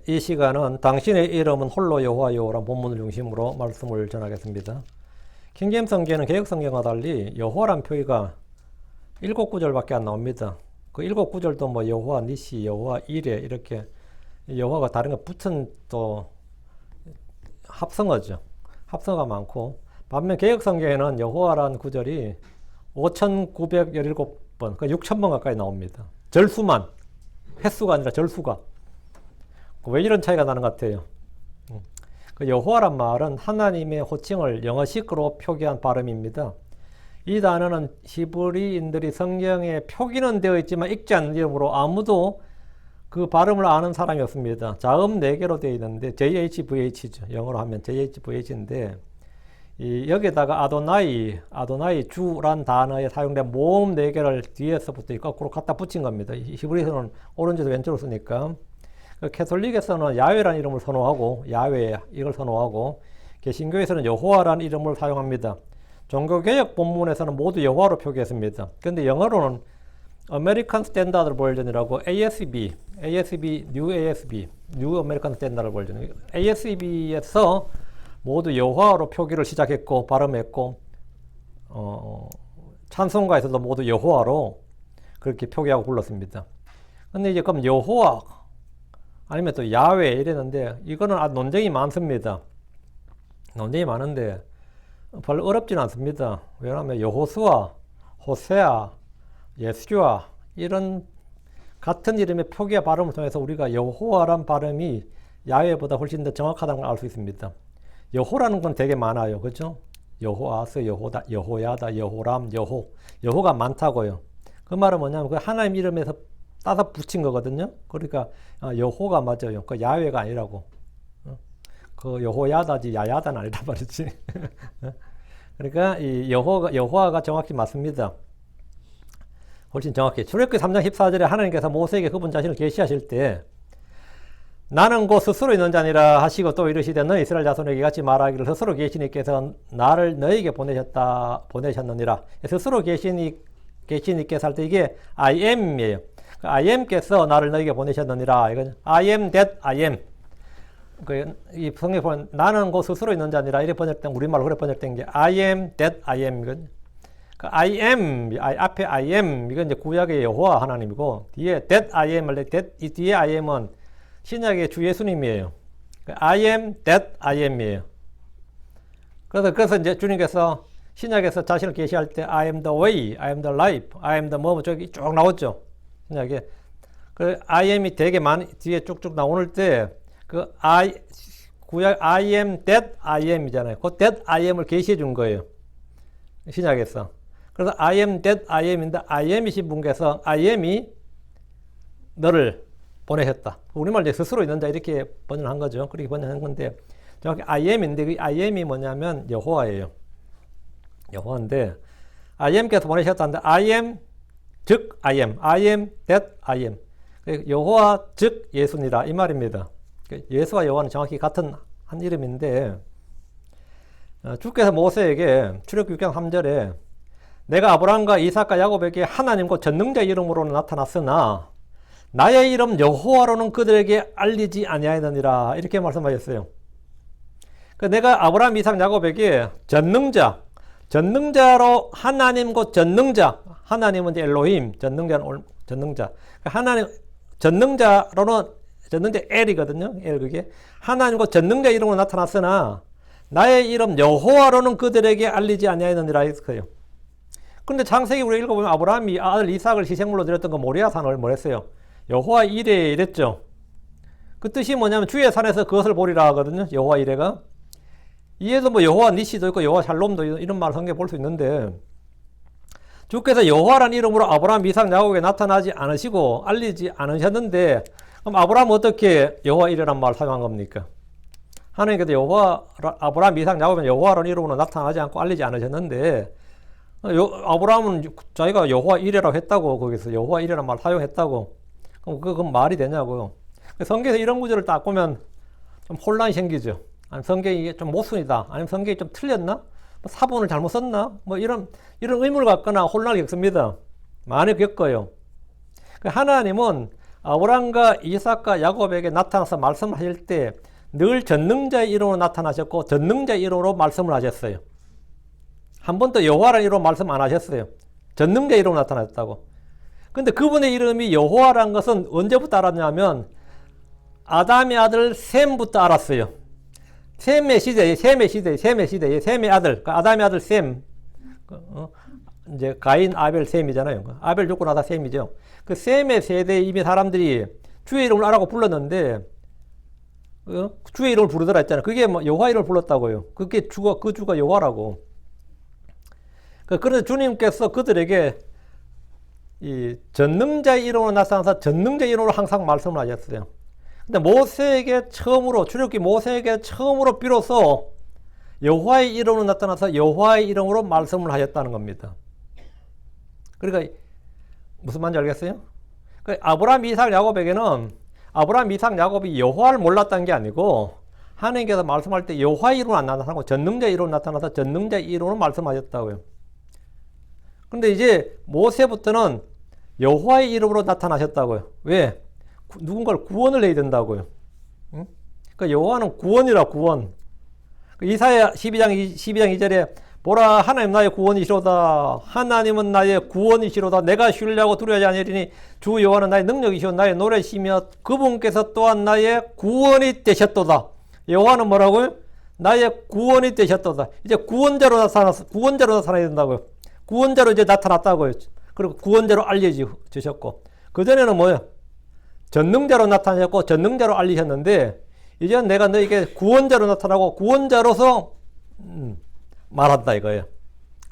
이 시간은 당신의 이름은 홀로 여호와요라는 본문을 중심으로 말씀을 전하겠습니다. 킹제임스 성경은 개역 성경과 달리 여호와란 표기가 7구절밖에 안 나옵니다. 그 7구절도 뭐 여호와 니시, 여호와 이레 이렇게 여호와가 다른 거 붙은 또 합성어죠. 합성어가 많고, 반면 개역 성경에는 여호와라는 구절이 5,917번, 그 6,000번 가까이 나옵니다. 절수만, 횟수가 아니라 절수가. 왜 이런 차이가 나는 것 같아요? 그 여호와란 말은 하나님의 호칭을 영어식으로 표기한 발음입니다. 이 단어는 히브리인들이 성경에 표기는 되어 있지만 읽지 않는 이름으로 아무도 그 발음을 아는 사람이 없습니다. 자음 4개로 되어 있는데 JHVH죠. 영어로 하면 JHVH인데 여기에다가 아도나이 주란 단어에 사용된 모음 4개를 뒤에서부터 거꾸로 갖다 붙인 겁니다. 히브리에서는 오른쪽에서 왼쪽으로 쓰니까. 캐톨릭에서는 야훼라는 이름을 선호하고, 야훼 이걸 선호하고, 개신교에서는 여호와라는 이름을 사용합니다. 종교개혁 본문에서는 모두 여호와로 표기했습니다. 그런데 영어로는 아메리칸 스탠다드 버전이라고 ASB, New American Standard Version, ASB에서 모두 여호와로 표기를 시작했고 발음했고, 찬송가에서도 모두 여호와로 그렇게 표기하고 불렀습니다. 근데 이제 그럼 여호와 아니면 또 야훼 이랬는데 이거는 아주 논쟁이 많습니다. 논쟁이 많은데 별로 어렵지는 않습니다. 왜냐하면 여호수아, 호세아, 예수아 이런 같은 이름의 표기와 발음을 통해서 우리가 여호와란 발음이 야훼보다 훨씬 더 정확하다는 걸 알 수 있습니다. 여호라는 건 되게 많아요. 그렇죠? 여호아스, 여호다, 여호야다, 여호람, 여호가 많다고요. 그 말은 뭐냐면 그 하나님 이름에서 따서 붙인 거거든요. 그러니까 여호가 맞아요. 그 야훼가 아니라고. 그 여호야다지 야야다는 아니란 말이지. 그러니까 이 여호와가 정확히 맞습니다. 훨씬 정확히. 출애굽기 3장 14절에 하나님께서 모세에게 그분 자신을 계시하실 때 나는 곧 스스로 있는 자니라 하시고 또 이르시되 너희 이스라엘 자손에게 같이 말하기를 스스로 계시니께서 나를 너희에게 보내셨느니라. 스스로 계시니께서 할 때 이게 I am이에요. I am께서 나를 너희에게 보내셨느니라. 이건 I am that I am. 이 성경에 보면 나는 곧 스스로 있는 자니라 이렇게 번역된, 우리말로 그렇게 번역된 게 I am that I am. 이건 I am, 앞에 I am 이건 이제 구약의 여호와 하나님이고, 뒤에 that I am 할 때 이 뒤에 I am은 신약의 주 예수님이에요. I am that I am이에요. 그래서 이제 주님께서 신약에서 자신을 계시할 때 I am the way, I am the life, I am the 뭐 저기 쭉 나오죠. 신약에. 그 I am이 되게 많이 뒤에 쭉쭉 나오는 때 그 구약 I am that I am이잖아요. 그 that I am을 계시해 준 거예요. 신약에서. 그래서 I am that I am인데 I am이신 분께서 I am이 너를 보내셨다. 우리말 이제 스스로 있는 자 이렇게 번역한 거죠. 그렇게 번역한 건데 정확히 I am인데 그 I am이 뭐냐면 여호와예요. 여호와인데 I am께서 보내셨다는데 I am 즉 I am that I am. 여호와 즉 예수니라 이 말입니다. 예수와 여호와는 정확히 같은 한 이름인데 주께서 모세에게 출애굽기 6장 3절에 내가 아브라함과 이삭과 야곱에게 하나님과 전능자 이름으로는 나타났으나 나의 이름 여호와로는 그들에게 알리지 아니하였느니라 이렇게 말씀하셨어요. 내가 아브라함, 이삭, 야곱에게 전능자로 하나님 곧 전능자, 하나님은 이제 엘로힘, 전능자. 하나님 전능자로는 전능자 엘이거든요. 엘 그게 하나님 곧 전능자 이름으로 나타났으나 나의 이름 여호와로는 그들에게 알리지 아니하였느니라 했어요. 그런데 창세기 우리 읽어보면 아브라함이 아들 이삭을 희생물로 드렸던 그 모리아 산을 뭐랬어요? 여호와 이레 이랬죠. 그 뜻이 뭐냐면 주의 산에서 그것을 보리라 하거든요. 여호와 이레가. 이에도 뭐 여호와 니시도 있고 여호와 샬롬도 이런 말 성경에 볼 수 있는데 주께서 여호와라는 이름으로 아브라함, 이삭, 야곱에게 나타나지 않으시고 알리지 않으셨는데 그럼 아브라함은 어떻게 여호와 이레란 말을 사용한 겁니까? 하나님께서 아브라함, 이삭, 야곱은 여호와라는 이름으로 나타나지 않고 알리지 않으셨는데 아브라함은 자기가 여호와 이레라고 했다고, 거기서 여호와 이레란 말을 사용했다고. 그럼 그건 말이 되냐고요. 성경에서 이런 구절을 딱 보면 좀 혼란이 생기죠. 아니면 성경이 좀 모순이다. 아니면 성경이 좀 틀렸나? 사본을 잘못 썼나? 뭐 이런 의문을 갖거나 혼란을 겪습니다. 많이 겪어요. 하나님은 아브라함과 이삭과 야곱에게 나타나서 말씀하실 때 늘 전능자의 이름으로 나타나셨고 전능자의 이름으로 말씀을 하셨어요. 한 번도 여호와라는 이름으로 말씀 안 하셨어요. 전능자의 이름으로 나타나셨다고. 근데 그분의 이름이 여호와라는 것은 언제부터 알았냐면 아담의 아들 셈부터 알았어요. 셈의 시대에 셈의 아들, 아담의 아들 셈. 이제 가인, 아벨, 셈이잖아요. 아벨 죽고 나서 셈이죠. 그 셈의 세대에 이미 사람들이 주의 이름을 알아고 불렀는데, 주의 이름을 부르더라 했잖아요. 그게 뭐 여호와 이름을 불렀다고요. 그게 그 주가 여호와라고. 그런데 주님께서 그들에게 이 전능자의 이름으로 나타나서 전능자의 이름으로 항상 말씀을 하셨어요. 근데 모세에게 처음으로, 출애굽기 모세에게 처음으로 비로소 여호와의 이름으로 나타나서 여호와의 이름으로 말씀을 하셨다는 겁니다. 그러니까 무슨 말인지 알겠어요? 아브라함, 이삭, 야곱에게는 아브라함, 이삭, 야곱이 여호와를 몰랐다는 게 아니고 하나님께서 말씀할 때 여호와의 이름으로 안 나타나고 전능자의 이름으로 나타나서 전능자의 이름으로 말씀하셨다고요. 그런데 이제 모세부터는 여호와의 이름으로 나타나셨다고요. 왜? 누군가를 구원을 해야 된다고요. 응? 그러니까 여호와는 구원이라 구원. 이사야 12장 2절에 보라 하나님 나의 구원이시로다. 하나님은 나의 구원이시로다. 내가 신뢰하고 두려워하지 아니하리니 주 여호와는 나의 능력이시오 나의 노래시며 그분께서 또한 나의 구원이 되셨도다. 여호와는 뭐라고요? 나의 구원이 되셨도다. 이제 구원자로 나타나야 된다고요. 구원자로 이제 나타났다고요. 그리고 구원자로 알려주셨고 그전에는 뭐예요? 전능자로 나타나셨고 전능자로 알리셨는데 이제는 내가 너에게 구원자로 나타나고 구원자로서 말한다 이거예요.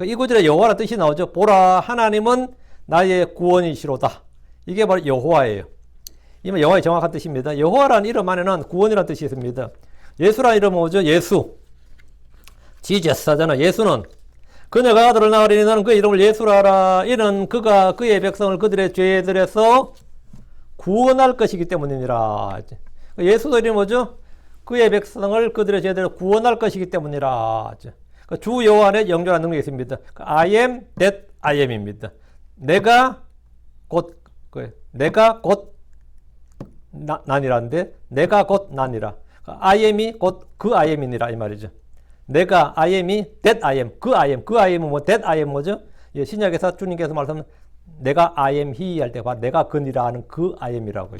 이 구절에 여호와라는 뜻이 나오죠. 보라 하나님은 나의 구원이시로다. 이게 바로 여호와예요. 이게 여호와의 정확한 뜻입니다. 여호와라는 이름 안에는 구원이라는 뜻이 있습니다. 예수라는 이름은 뭐죠? 예수. 지제스잖아. 예수는 그녀가 아들을 낳으리니 너는 그 이름을 예수라 하라. 이는 그가 그의 백성을 그들의 죄들에서 구원할 것이기 때문이니라. 예수도 이름이 뭐죠? 그의 백성을 그들의 죄들에서 구원할 것이기 때문이라. 주 여호와 안에 영존한 능력이 있습니다. I am that I am입니다. 내가 곧 난이라는데 내가 곧 난이라. I am이 곧 그 I am이니라 이 말이죠. 내가 I am이 that I am 그 I am은 뭐 that I am 뭐죠? 예, 신약에서 주님께서 말씀은 내가 I am he 할 때 내가 그니라 하는 그 I am이라고요.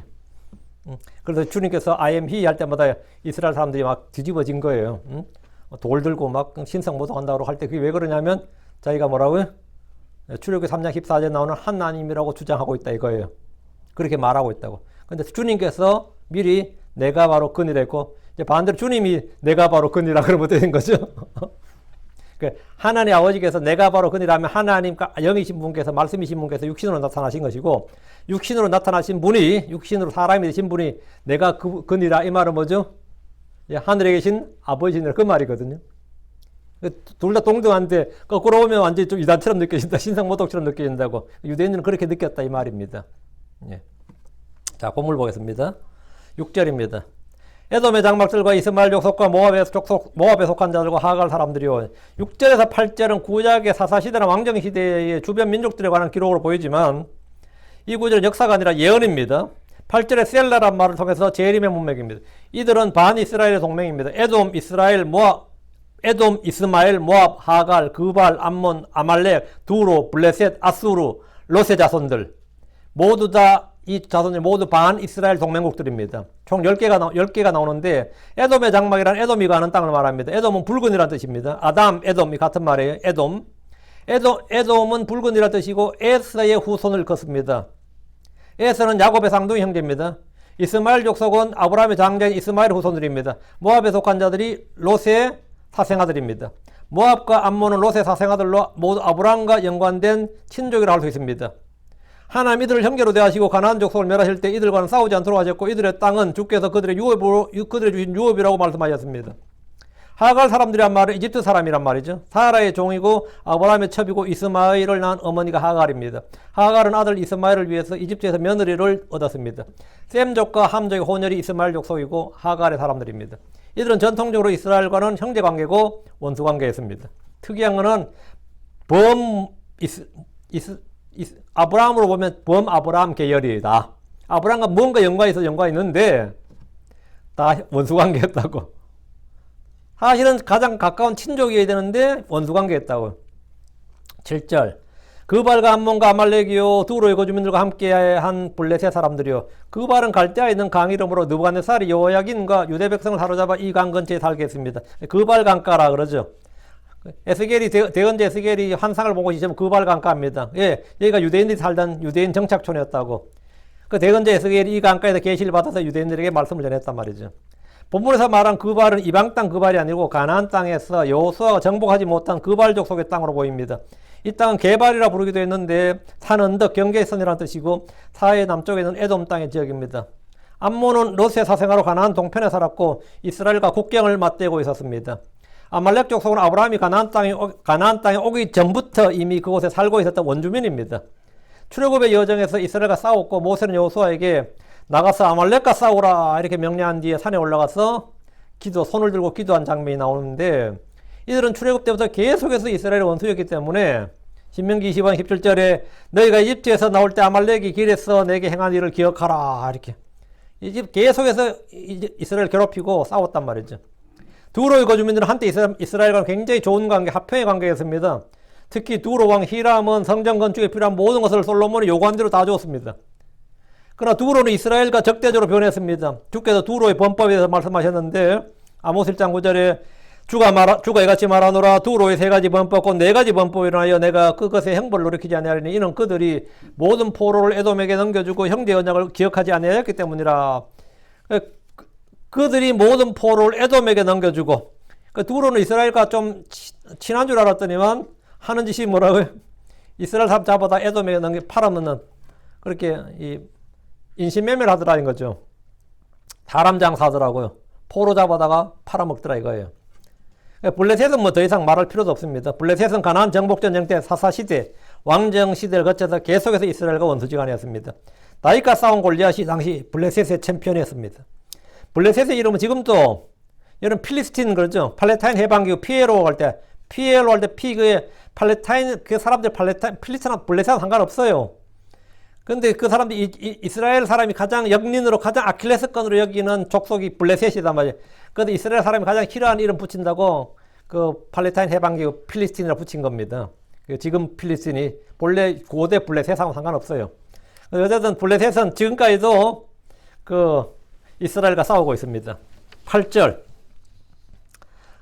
그래서 주님께서 I am he 할 때마다 이스라엘 사람들이 막 뒤집어진 거예요. 돌 들고 막 신성 모독한다고 할 때 그게 왜 그러냐면 자기가 뭐라고요? 출애굽기 3장 14절에 나오는 하나님이라고 주장하고 있다 이거예요. 그렇게 말하고 있다고. 근데 주님께서 미리 내가 바로 그니라 했고 이제 반대로 주님이 내가 바로 그니라 그러면 되는 거죠. 하나님 아버지께서 내가 바로 그니라면 하나님과 영이신 분께서 말씀이신 분께서 육신으로 나타나신 것이고 육신으로 나타나신 분이 육신으로 사람이 되신 분이 내가 그니라 이 말은 뭐죠? 하늘에 계신 아버지니라 그 말이거든요. 둘 다 동등한데 거꾸로 오면 완전히 좀 이단처럼 느껴진다. 신성모독처럼 느껴진다고. 유대인들은 그렇게 느꼈다 이 말입니다. 예. 자, 본문 보겠습니다. 6절입니다. 에돔의 장막들과 이스마엘 족속과 모압에 속한 자들과 하갈 사람들이요. 6절에서 8절은 구약의 사사시대나 왕정시대의 주변 민족들에 관한 기록으로 보이지만 이 구절은 역사가 아니라 예언입니다. 8절에 셀라란 말을 통해서 재림의 문맥입니다. 이들은 반이스라엘의 동맹입니다. 에돔, 이스마엘, 모압, 하갈, 그발, 암몬, 아말렉, 두로, 블레셋, 아수르, 로세 자손들 모두 다 이 자손이 모두 반이스라엘 동맹국들입니다. 총 10개가 나오는데 에돔의 장막이란 에돔이 가는 땅을 말합니다. 에돔은 붉은이라는 뜻입니다. 아담, 에돔이 같은 말이에요. 에돔은 붉은이라는 뜻이고 에서의 후손을 걷습니다. 에서는 야곱의 쌍둥이 형제입니다. 이스마엘 족속은 아브라함의 장자인 이스마엘 후손들입니다. 모압에 속한 자들이 롯의 사생아들입니다. 모압과 암몬은 롯의 사생아들로 모두 아브라함과 연관된 친족이라 할 수 있습니다. 하나님 이들을 형제로 대하시고 가나안 족속을 멸하실 때 이들과는 싸우지 않도록 하셨고 이들의 땅은 주께서 그들의 주신 유업이라고 말씀하셨습니다. 하갈 사람들이란 말은 이집트 사람이란 말이죠. 사라의 종이고 아브라함의 첩이고 이스마엘을 낳은 어머니가 하갈입니다. 하갈은 아들 이스마엘을 위해서 이집트에서 며느리를 얻었습니다. 셈족과 함족의 혼혈이 이스마엘 족속이고 하갈의 사람들입니다. 이들은 전통적으로 이스라엘과는 형제관계고 원수관계였습니다. 특이한 것은 아브라함으로 보면 범 아브라함 계열이다. 아브라함과 뭔가 연관이 있는데 다 원수관계였다고. 사실은 가장 가까운 친족이어야 되는데 원수관계였다고. 7절 그발과 암몬과 아말렉이요 두로의 거주민들과 함께한 블레셋 사람들이요 그발은 갈대아에 있는 강 이름으로 느부갓네살이 여호야긴과 유대 백성을 사로잡아 이 강 근처에 살게 했습니다. 그발 강가라 그러죠. 에스겔이 대언자 에스겔이 환상을 보고 시점 그발 강가입니다. 예, 여기가 유대인들이 살던 유대인 정착촌이었다고. 그 대언자 에스겔이 이 강가에서 계시를 받아서 유대인들에게 말씀을 전했단 말이죠. 본문에서 말한 그발은 이방 땅 그발이 아니고 가나안 땅에서 여호수아가 정복하지 못한 그발족 속의 땅으로 보입니다. 이 땅은 게발이라 부르기도 했는데 산 언덕 경계선이라는 뜻이고 사해 남쪽에 있는 에돔 땅의 지역입니다. 암몬은 롯의 사생아로 가나안 동편에 살았고 이스라엘과 국경을 맞대고 있었습니다. 아말렉족 속은 아브라함이 가나안 땅에 오기 전부터 이미 그곳에 살고 있었던 원주민입니다. 출애굽의 여정에서 이스라엘과 싸웠고 모세는 여호수아에게 나가서 아말렉과 싸우라 이렇게 명령한 뒤에 산에 올라가서 손을 들고 기도한 장면이 나오는데 이들은 출애굽 때부터 계속해서 이스라엘의 원수였기 때문에 신명기 20장 17절에 너희가 이집트에서 나올 때 아말렉이 길에서 내게 행한 일을 기억하라 이렇게 계속해서 이스라엘 괴롭히고 싸웠단 말이죠. 두로의 거주민들은 한때 이스라엘과 굉장히 좋은 관계, 합평의 관계였습니다. 특히 두로 왕 히람은 성전 건축에 필요한 모든 것을 솔로몬이 요구한 대로 다 주었습니다. 그러나 두로는 이스라엘과 적대적으로 변했습니다. 주께서 두로의 범법에 대해서 말씀하셨는데 아모스 1장 9절에 주가 이같이 말하노라 두로의 3가지 범법 곧 4가지 범법을 인하여 내가 그것의 형벌을 노리키지 아니하리니 이는 그들이 모든 포로를 에돔에게 넘겨주고 형제 언약을 기억하지 아니하였기 때문이라. 그들이 모든 포로를 에돔에게 넘겨주고 두로는 이스라엘과 좀 친한 줄 알았더니만 하는 짓이 뭐라고요? 이스라엘 사람 잡아다 에돔에게 팔아먹는 그렇게 인신매매를 하더라는 거죠. 사람 장사하더라고요. 포로 잡아다가 팔아먹더라 이거예요. 블레셋은 뭐 더 이상 말할 필요도 없습니다. 블레셋은 가나안 정복전쟁 때 사사시대, 왕정시대를 거쳐서 계속해서 이스라엘과 원수지간이었습니다. 다윗과 싸운 골리앗이 당시 블레셋의 챔피언이었습니다. 블레셋의 이름은 지금도 여러분 필리스틴 그러죠. 팔레타인 해방기구 피에로 할 때 피그의 팔레타인 그 사람들 필리스틴하고 블레셋은 상관없어요. 근데 그 사람들이 이스라엘 사람이 가장 역린으로 가장 아킬레스건으로 여기는 족속이 블레셋이단 말이에요. 그런데 이스라엘 사람이 가장 싫어하는 이름 붙인다고 그 팔레타인 해방기구 필리스틴이라 붙인 겁니다. 지금 필리스틴이 본래 고대 블레셋하고 상관없어요. 어쨌든 블레셋은 지금까지도 그 이스라엘과 싸우고 있습니다. 8절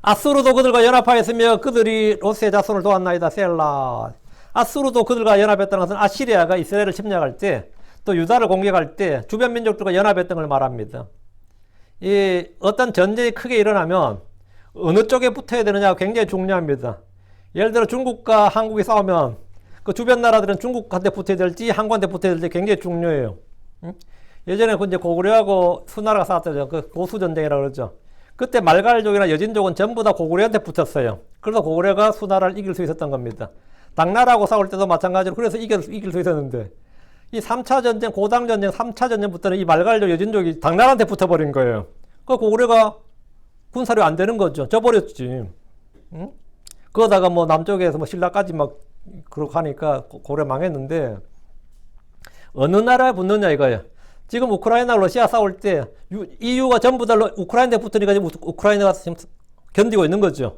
아수르도 그들과 연합하였으며 그들이 롯의 자손을 도왔나이다 셀라. 아수르도 그들과 연합했다는 것은 아시리아가 이스라엘을 침략할 때 또 유다를 공격할 때 주변 민족들과 연합했던 걸 말합니다. 이 어떤 전쟁이 크게 일어나면 어느 쪽에 붙어야 되느냐가 굉장히 중요합니다. 예를 들어 중국과 한국이 싸우면 그 주변 나라들은 중국한테 붙어야 될지 한국한테 붙어야 될지 굉장히 중요해요. 예전에 그 이제 고구려하고 수나라가 싸웠죠. 그 고수전쟁이라고 그러죠. 그때 말갈족이나 여진족은 전부 다 고구려한테 붙었어요. 그래서 고구려가 수나라를 이길 수 있었던 겁니다. 당나라하고 싸울 때도 마찬가지로 그래서 이길 수 있었는데 이 3차 전쟁, 고당 전쟁, 3차 전쟁부터는 이 말갈족, 여진족이 당나라한테 붙어버린 거예요. 그 고구려가 군사력 안 되는 거죠. 져버렸지. 응? 그러다가 뭐 남쪽에서 뭐 신라까지 막 그렇게 하니까 고구려 망했는데 어느 나라에 붙느냐 이거예요. 지금 우크라이나, 러시아 싸울 때 EU가 전부 다 우크라이나에 붙으니까 지금 우크라이나가 지금 견디고 있는 거죠.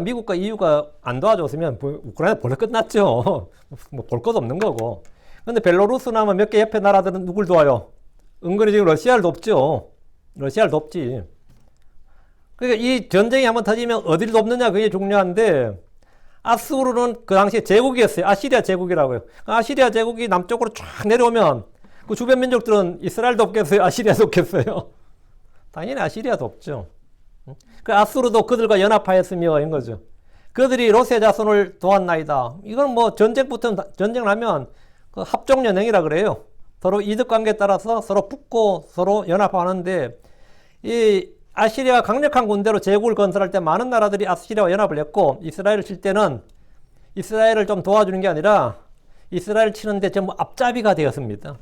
미국과 EU가 안 도와줬으면 우크라이나 벌써 끝났죠. 뭐 볼 것도 없는 거고. 근데 벨로루스나 몇 개 옆에 나라들은 누굴 도와요? 은근히 지금 러시아를 돕죠. 러시아를 돕지. 그러니까 이 전쟁이 한번 터지면 어디를 돕느냐 그게 중요한데 아수르는 그 당시에 제국이었어요. 아시리아 제국이라고요. 아시리아 제국이 남쪽으로 쫙 내려오면 그 주변 민족들은 이스라엘 돕겠어요? 아시리아 돕겠어요? 당연히 아시리아 돕죠. 그 아수르도 그들과 연합하였으며 이런 거죠. 그들이 롯의 자손을 도왔나이다. 이건 뭐 전쟁을 하면 그 합종연행이라 그래요. 서로 이득관계에 따라서 서로 붙고 서로 연합하는데 이 아시리아가 강력한 군대로 제국을 건설할 때 많은 나라들이 아시리아와 연합을 했고 이스라엘을 칠 때는 이스라엘을 좀 도와주는 게 아니라 이스라엘 치는데 전부 앞잡이가 되었습니다.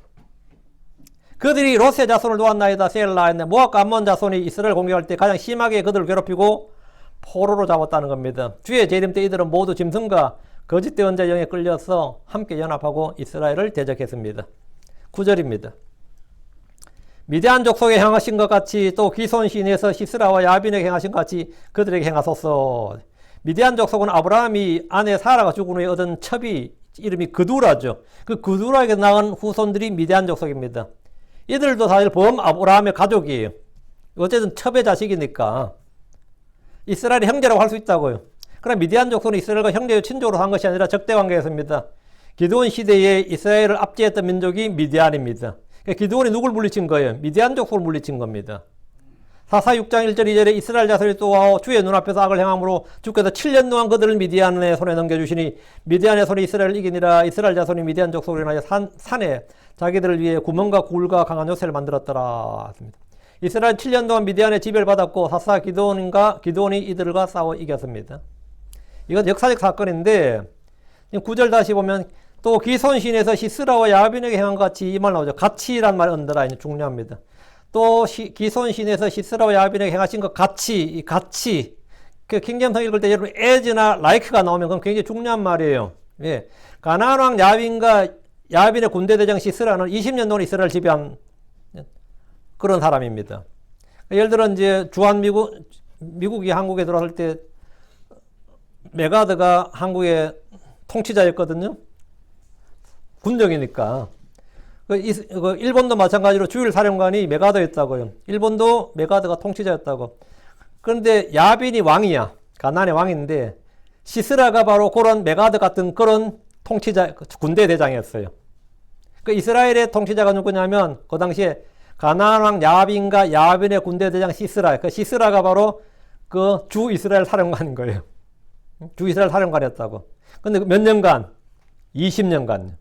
그들이 롯의 자손을 도왔나이다 셀라 했네. 모압과 암몬 자손이 이스라엘 공격할 때 가장 심하게 그들을 괴롭히고 포로로 잡았다는 겁니다. 주의 재림 때 이들은 모두 짐승과 거짓 대언자 영에 끌려서 함께 연합하고 이스라엘을 대적했습니다. 9절입니다. 미디안 족속에 행하신 것 같이 또 기손 시내에서 시스라와 야빈에게 행하신 것 같이 그들에게 행하소서. 미디안 족속은 아브라함이 아내 사라가 죽은 후에 얻은 첩이 이름이 그두라죠. 그 그두라에게 낳은 후손들이 미디안 족속입니다. 이들도 사실 범 아브라함의 가족이에요. 어쨌든 첩의 자식이니까 이스라엘의 형제라고 할 수 있다고요. 그러나 미디안 족속은 이스라엘과 형제의 친족으로 한 것이 아니라 적대 관계였습니다. 기드온 시대에 이스라엘을 압제했던 민족이 미디안입니다. 그러니까 기드온이 누굴 물리친 거예요? 미디안 족속을 물리친 겁니다. 사사 6장 1절 2절에 이스라엘 자손이 또 주의 눈앞에서 악을 행함으로 주께서 7년 동안 그들을 미디안의 손에 넘겨주시니 미디안의 손이 이스라엘을 이기니라. 이스라엘 자손이 미디안 족속으로 인하여 산에 자기들을 위해 구멍과 굴과 강한 요새를 만들었더라. 이스라엘 7년 동안 미디안의 지배를 받았고 사사 기드온이 이들과 싸워 이겼습니다. 이건 역사적 사건인데 9절 다시 보면 또 기손신에서 시스라와 야빈에게 행한 같이 이 말 나오죠. 같이란 말 언더라인 중요합니다. 또 기손신에서 시스라와 야빈에게 행하신 것 같이 그 킹잼성 읽을 때 여러분 as나 like가 나오면 그건 굉장히 중요한 말이에요. 예. 가나안 왕 야빈과 야빈의 군대 대장 시스라는 20년 동안 이스라엘 지배한 그런 사람입니다. 예를 들어 이제 미국이 한국에 들어왔을 때 메가드가 한국의 통치자였거든요. 군정이니까. 일본도 마찬가지로 주일 사령관이 메가드였다고요. 일본도 메가드가 통치자였다고. 그런데 야빈이 왕이야. 가나안의 왕인데 시스라가 바로 그런 메가드 같은 그런 통치자, 군대 대장이었어요. 그 이스라엘의 통치자가 누구냐면 그 당시에 가나안 왕 야빈과 야빈의 군대 대장 시스라. 그 시스라가 바로 그 주 이스라엘 사령관인 거예요. 주 이스라엘 사령관이었다고. 근데 몇 년간? 20년간.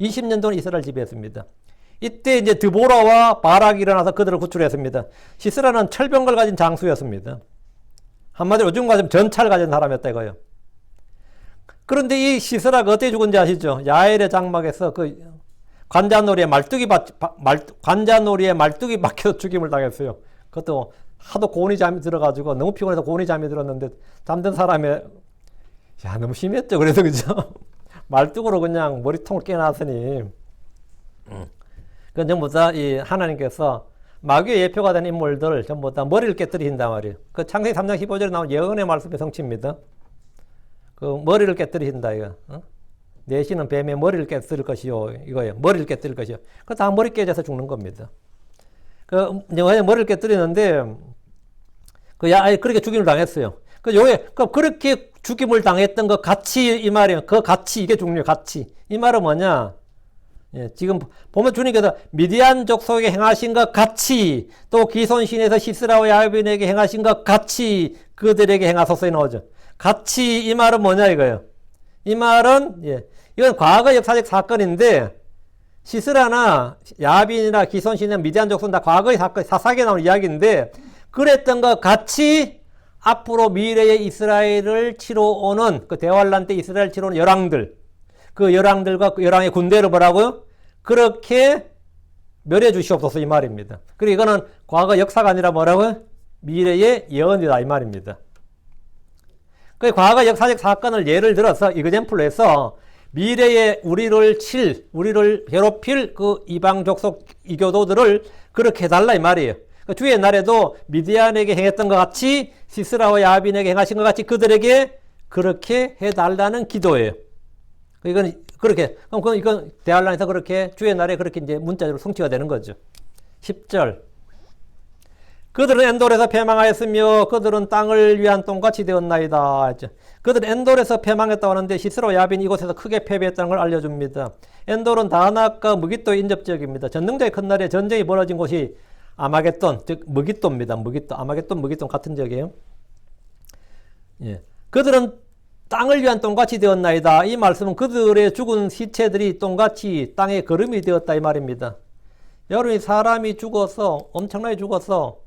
20년 동안 이스라엘 지배했습니다. 이때 이제 드보라와 바락이 일어나서 그들을 구출했습니다. 시스라는 철병걸 가진 장수였습니다. 한마디로 요즘 가지면 전차를 가진 사람이었다 이거예요. 그런데 이 시스라가 어떻게 죽은지 아시죠? 야엘의 장막에서 그 관자놀이에 말뚝이 박혀서 죽임을 당했어요. 그것도 하도 고온이 잠이 들어가지고 너무 피곤해서 고온이 잠이 들었는데 잠든 사람의 너무 심했죠. 그래서 그죠? 말뚝으로 그냥 머리통을 깨놨으니 그 전부 다 이 하나님께서 마귀의 예표가 된 인물들 전부 다 머리를 깨뜨리신단 말이에요. 그 창세기 3장 15절에 나온 예언의 말씀의 성취입니다. 그 머리를 깨뜨리신다 이거. 내 신은 뱀의 머리를 깨뜨릴 것이요 이거예요. 머리를 깨뜨릴 것이요. 그 다 머리 깨져서 죽는 겁니다. 그 머리를 깨뜨리는데 그렇게 죽임을 당했어요. 그렇게 죽임을 당했던 것 같이 이 말이에요. 그 같이 이게 중요해요. 같이 이 말은 뭐냐? 예, 지금 보면 주님께서 미디안 족속에게 행하신 것 같이 또 기손신에서 시스라와 야빈에게 행하신 것 같이 그들에게 행하소서에 나오죠. 같이 이 말은 뭐냐 이거예요. 이 말은 이건 과거 역사적 사건인데 시스라나 야빈이나 기손신이나 미디안 족속은 다 과거의 사건, 사사기에 나오는 이야기인데 그랬던 것 같이 앞으로 미래의 이스라엘을 치러 오는 그 대환란 때 이스라엘 치러 오는 열왕들 그 열왕들과 그 열왕의 군대를 뭐라고요? 그렇게 멸해 주시옵소서 이 말입니다. 그리고 이거는 과거 역사가 아니라 뭐라고요? 미래의 예언이다 이 말입니다. 그 과거 역사적 사건을 예를 들어서 이그젠플로 해서 미래에 우리를 괴롭힐 그 이방 족속 이교도들을 그렇게 해달라 이 말이에요. 그 주의 날에도 미디안에게 행했던 것 같이 시스라와 야빈에게 행하신 것 같이 그들에게 그렇게 해달라는 기도예요. 이건 그렇게 그럼 이건 대환란에서 그렇게 주의 날에 그렇게 이제 문자적으로 성취가 되는 거죠. 10절 그들은 엔돌에서 패망하였으며 그들은 땅을 위한 똥같이 되었나이다 했죠. 그들은 엔돌에서 패망했다고 하는데 시스라 야빈 이곳에서 크게 패배했다는 걸 알려줍니다. 엔돌은 다낙과 무깃도의 인접지역입니다. 전능자의 큰 날에 전쟁이 벌어진 곳이 아마겟돈, 즉 무깃도입니다. 아마겟돈 같은 지역이에요. 예. 그들은 땅을 위한 똥같이 되었나이다. 이 말씀은 그들의 죽은 시체들이 똥같이 땅에 거름이 되었다 이 말입니다. 여러분이 사람이 죽어서 엄청나게 죽어서